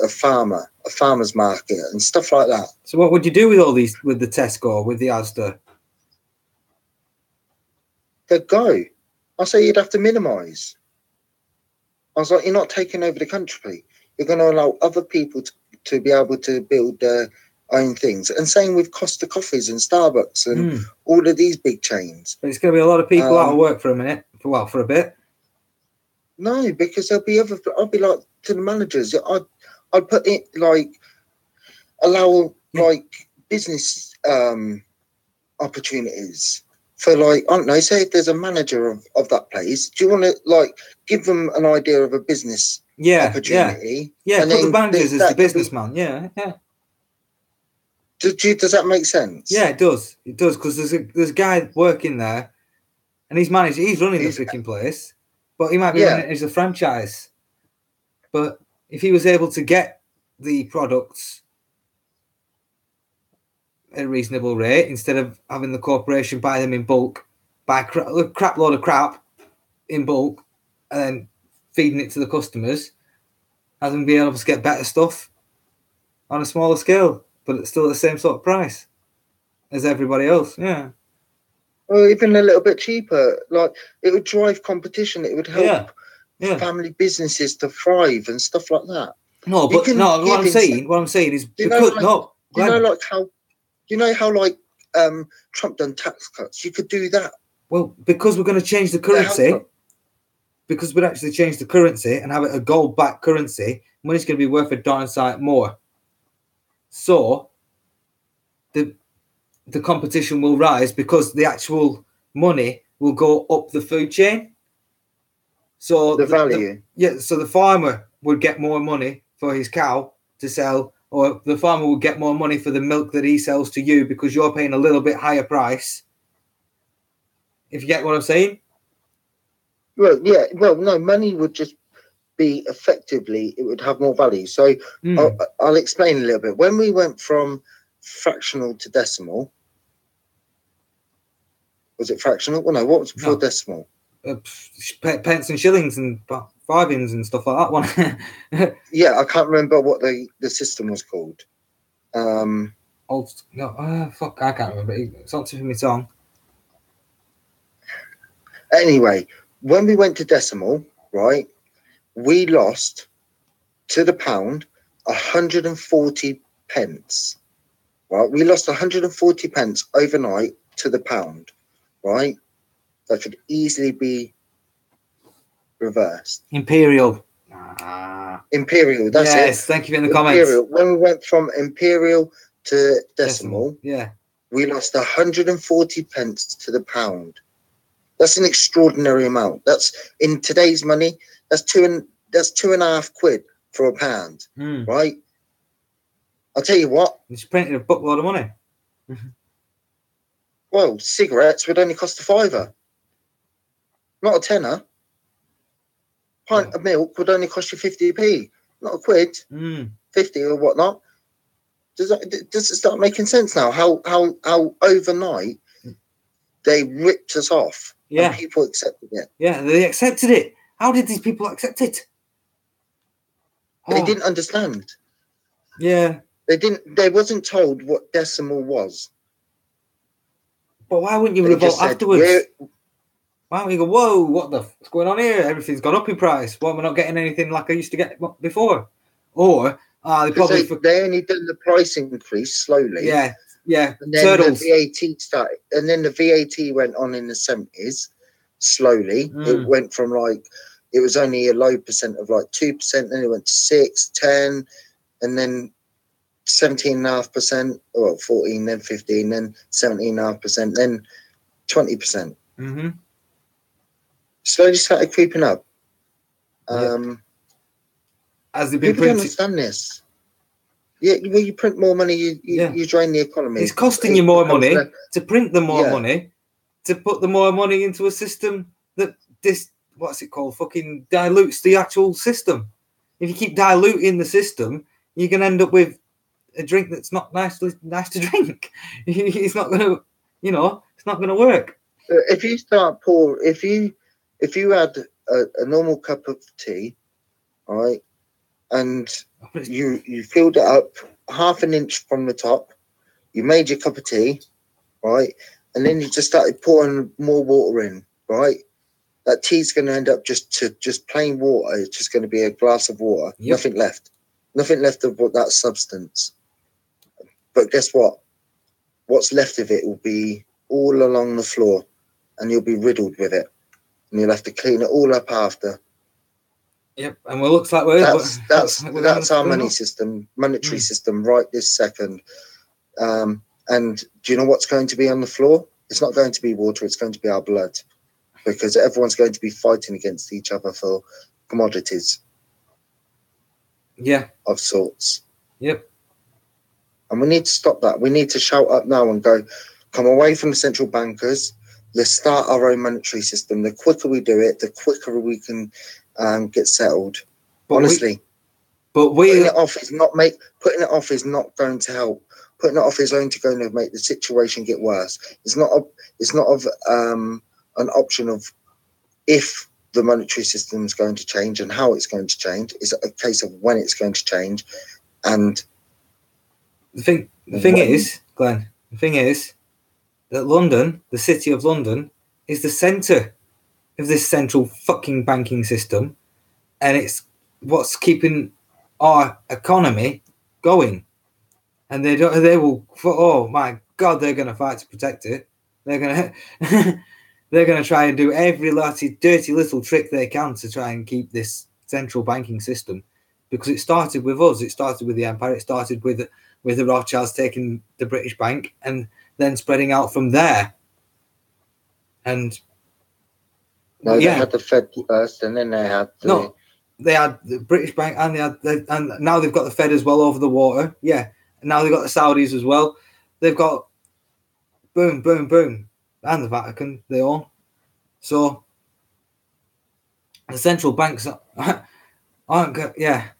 farmer's market and stuff like that. So what would you do with all these, with the Tesco, with the Asda? They'd go. I say you'd have to minimise. I was like, you're not taking over the country. You're going to allow other people to be able to build their own things. And same with Costa Coffees and Starbucks and all of these big chains. But it's going to be a lot of people out of work for a minute, for a bit. No, because I'll be like to the managers. I'd put it like allow like business opportunities for like, I don't know, say if there's a manager of that place, do you want to like give them an idea of a business opportunity? Yeah, put the managers as the businessman. Yeah. Does that make sense? Yeah, it does. It does, because there's a guy working there and he's running the freaking place, but he might be running it as a franchise. But if he was able to get the products at a reasonable rate, instead of having the corporation buy them in bulk, buy a crap load of crap in bulk, and then feeding it to the customers, have them be able to get better stuff on a smaller scale, but it's still the same sort of price as everybody else. Yeah. Or even a little bit cheaper. Like, it would drive competition. It would help family businesses to thrive and stuff like that. No, but no. What I'm saying is because you know how like Trump done tax cuts? You could do that. Well, because we're going to change the currency. Because we'd actually change the currency and have it a gold-backed currency, money's going to be worth a darn sight more. So the competition will rise because the actual money will go up the food chain. So the value. So the farmer would get more money for his cow to sell, or the farmer would get more money for the milk that he sells to you because you're paying a little bit higher price. If you get what I'm saying? Well, yeah. Well, no, money would just be effectively, it would have more value. So I'll explain a little bit. When we went from fractional to decimal, was it fractional? Well, no, what was before decimal? Pence and shillings and farthings and stuff like that one. Yeah, I can't remember what the system was called. I can't remember. It's on tip of my tongue. Anyway, when we went to decimal, right, we lost to the pound 140 pence. Right, we lost 140 pence overnight to the pound. Right, that could easily be reversed. Imperial. Imperial. That's it. Yes, thank you in the comments. When we went from imperial to decimal, we lost 140 pence to the pound. That's an extraordinary amount. That's in today's money. That's £2.5 for a pound, right? I'll tell you what. It's printed a buttload of money. Well, cigarettes would only cost £5, not a tenner. Pint of milk would only cost you 50p, not a quid, 50 or whatnot. Does it start making sense now? How overnight they ripped us off. Yeah, and people accepted it. Yeah, they accepted it. How did these people accept it? They didn't understand. Yeah, they didn't. They wasn't told what decimal was. But why wouldn't you revolt afterwards? Why don't you go, whoa, what's going on here? Everything's gone up in price. Why am I not getting anything like I used to get before? Or they only done the price increase slowly. Yeah. And then the VAT started, and then the VAT went on in the 70s slowly. It went from like it was only a low percent of like 2%, then it went to 6, 10, and then 17.5%, or 14, then 15, then 17.5%, then 20%. Mm-hmm. Slowly started creeping up. As they've been people don't understand this. Yeah, when you print more money, you drain the economy. It's costing you more money to print the more money, to put the more money into a system that what's it called? Fucking dilutes the actual system. If you keep diluting the system, you're gonna end up with a drink that's not nice to drink. It's not gonna, it's not gonna work. If you start if you had a normal cup of tea, all right, and you filled it up half an inch from the top, you made your cup of tea, right, and then you just started pouring more water in, right, that tea's going to end up just plain water. It's just going to be a glass of water. Yep. Nothing left of that substance. But guess what? What's left of it will be all along the floor, and you'll be riddled with it, and you'll have to clean it all up after. Yep, and it looks like that's our money system, monetary system, right this second. And do you know what's going to be on the floor? It's not going to be water. It's going to be our blood, because everyone's going to be fighting against each other for commodities. Yeah, of sorts. Yep. And we need to stop that. We need to shout up now and go, come away from the central bankers. Let's start our own monetary system. The quicker we do it, the quicker we can get settled. But honestly, putting it off is not going to help. Putting it off is only going to make the situation get worse. It's not an option of if the monetary system is going to change and how it's going to change. It's a case of when it's going to change. And the thing is, Glenn, that London, the city of London, is the centre of this central fucking banking system, and it's what's keeping our economy going. And they will. Oh my God, they're going to fight to protect it. They're going to they're going to try and do every dirty little trick they can to try and keep this central banking system, because it started with us. It started with the empire. It started with the Rothschilds taking the British Bank and then spreading out from there. And they had the Fed first, and then they had they had the British Bank, and and now they've got the Fed as well over the water. Yeah, and now they've got the Saudis as well. They've got boom, boom, boom, and the Vatican. They all. So the central banks aren't. They're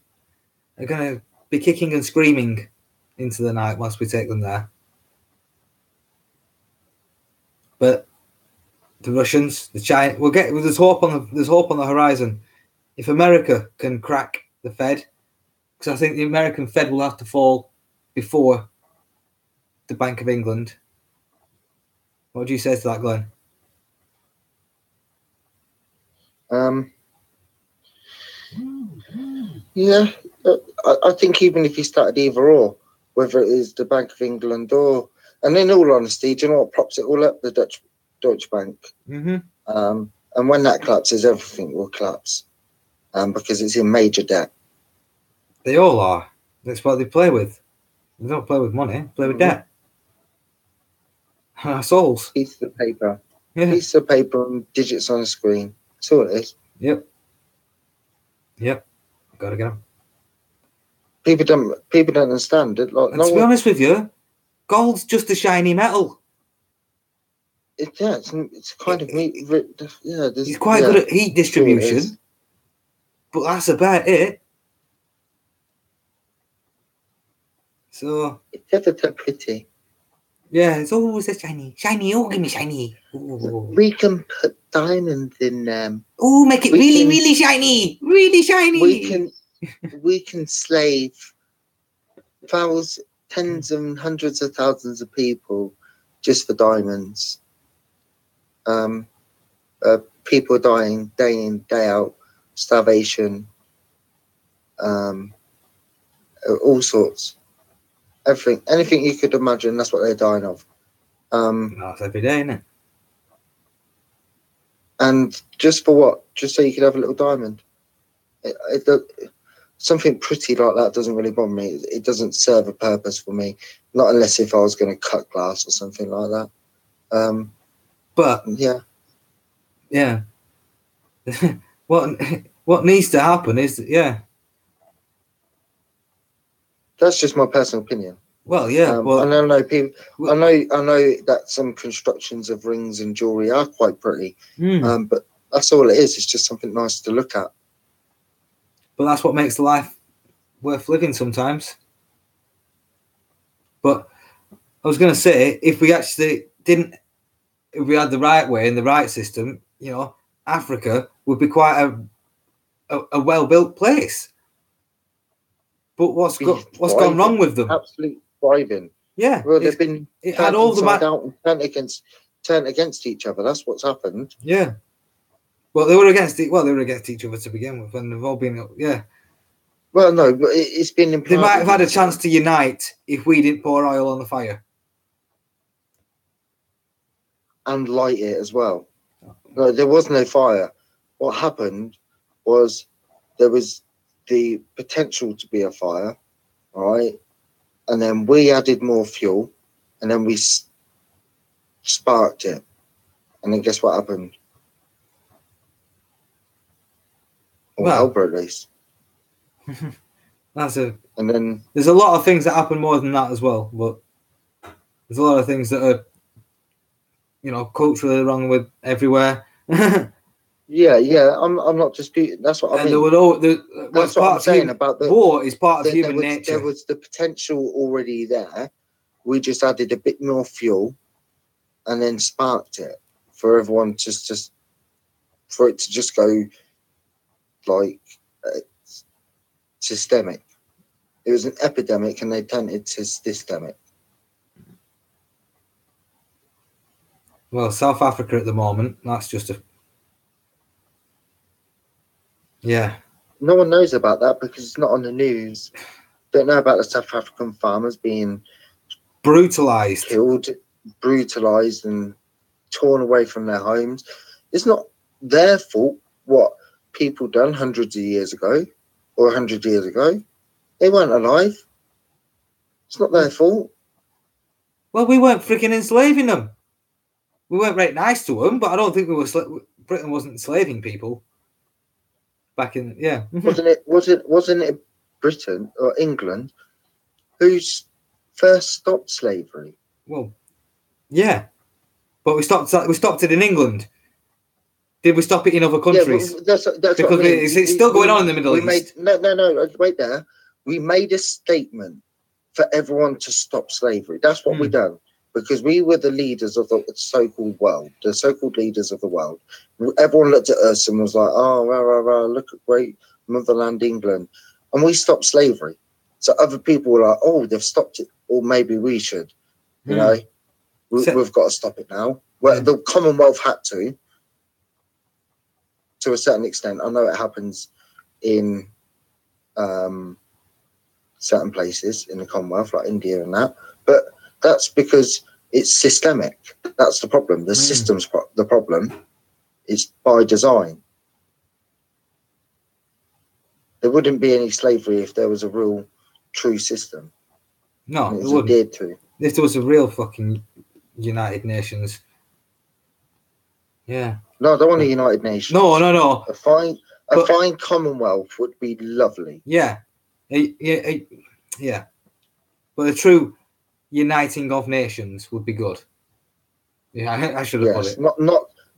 going to be kicking and screaming into the night once we take them there. But the Russians, the China, there's hope on the horizon. If America can crack the Fed, because I think the American Fed will have to fall before the Bank of England. What do you say to that, Glenn? Yeah, I think even if you started either or, whether it is the Bank of England and in all honesty, do you know what props it all up? The Deutsche Bank. Mm-hmm. And when that collapses, everything will collapse, because it's in major debt. They all are. That's what they play with. They don't play with money. They play with debt. Our souls. Piece of paper. Yeah. Piece of paper and digits on a screen. That's all it is. Yep. Gotta get them. People don't understand it. Like, to be honest with you, gold's just a shiny metal. It's kind of neat. Yeah, he's quite good at heat distribution, but that's about it. So it's ever so pretty. Yeah, it's always a shiny. Oh, give me shiny. Ooh. We can put diamonds in them. Oh, make it really shiny. Really shiny. We can slave tens and hundreds of thousands of people just for diamonds. People dying day in, day out, starvation, all sorts. Anything you could imagine, that's what they're dying of. That's every day, isn't it? And just for what? Just so you could have a little diamond. Something pretty like that doesn't really bother me. It doesn't serve a purpose for me. Not unless if I was going to cut glass or something like that. But yeah. what needs to happen is That's just my personal opinion. Well, yeah. And I know people. I know that some constructions of rings and jewelry are quite pretty. But that's all it is. It's just something nice to look at. But that's what makes life worth living sometimes. But I was going to say, if we actually if we had the right way and the right system, Africa would be quite a well-built place. But what's gone wrong with them? Absolutely thriving. Yeah. Well, they've been had all the out and turned against each other. That's what's happened. Yeah. Well, they were against each other to begin with, and they've all been Well, no, but it's been implied. They might have had a chance to unite if we didn't pour oil on the fire and light it as well. No, there was no fire. What happened was there was the potential to be a fire, all right, and then we added more fuel, and then we sparked it, and then guess what happened? Well, at least. And then there's a lot of things that happen more than that as well, but there's a lot of things that are, culturally wrong with everywhere. Yeah. I'm not disputing. That's what I mean. That's what I'm saying about the war is part of human nature. There was the potential already there. We just added a bit more fuel, and then sparked it for everyone for it to just go like systemic. It was an epidemic, and they turned it to systemic. Well, South Africa at the moment, that's just no one knows about that because it's not on the news. Don't know about the South African farmers being brutalized, killed, brutalized, and torn away from their homes. It's not their fault what people done hundreds of years ago or 100 years ago. They weren't alive. It's not their fault. Well, we weren't freaking enslaving them. We weren't very nice to them, but I don't think Britain wasn't enslaving people back in. Yeah, wasn't it Britain or England who's first stopped slavery? Well, yeah, but we stopped it in England. Did we stop it in other countries? Yeah, that's because what I mean. It's still going on in the Middle East. No, wait there. We made a statement for everyone to stop slavery. That's what we done. Because we were the leaders of the so-called world, the so-called leaders of the world. Everyone looked at us and was like, oh, look at great motherland England. And we stopped slavery. So other people were like, oh, they've stopped it, or maybe we should. We've got to stop it now. Well, the Commonwealth had to a certain extent. I know it happens in certain places in the Commonwealth, like India and that. But that's because it's systemic. That's the problem. The system's the problem. It's by design. There wouldn't be any slavery if there was a real, true system. No, it wouldn't. Adhered to. If there was a real fucking United Nations. Yeah. No, I don't want a United Nations. No. A fine Commonwealth would be lovely. Yeah. Yeah. But a true uniting of nations would be good. Yeah, I should have put it.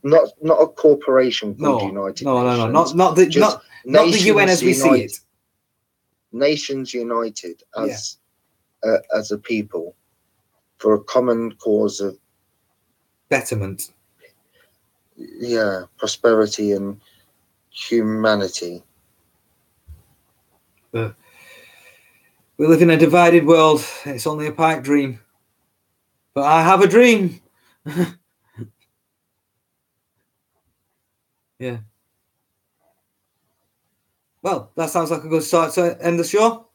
Not a corporation called United Nations. No. Not the UN as we see it. Nations united as a people for a common cause of betterment. Yeah, prosperity and humanity. But we live in a divided world. It's only a pipe dream. But I have a dream. Yeah. Well, that sounds like a good start to end the show.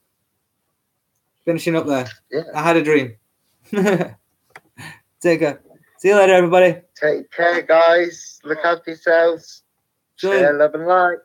Finishing up there. Yeah. I had a dream. Take care. See you later, everybody. Take care, guys. Look after yourselves. Share love and light.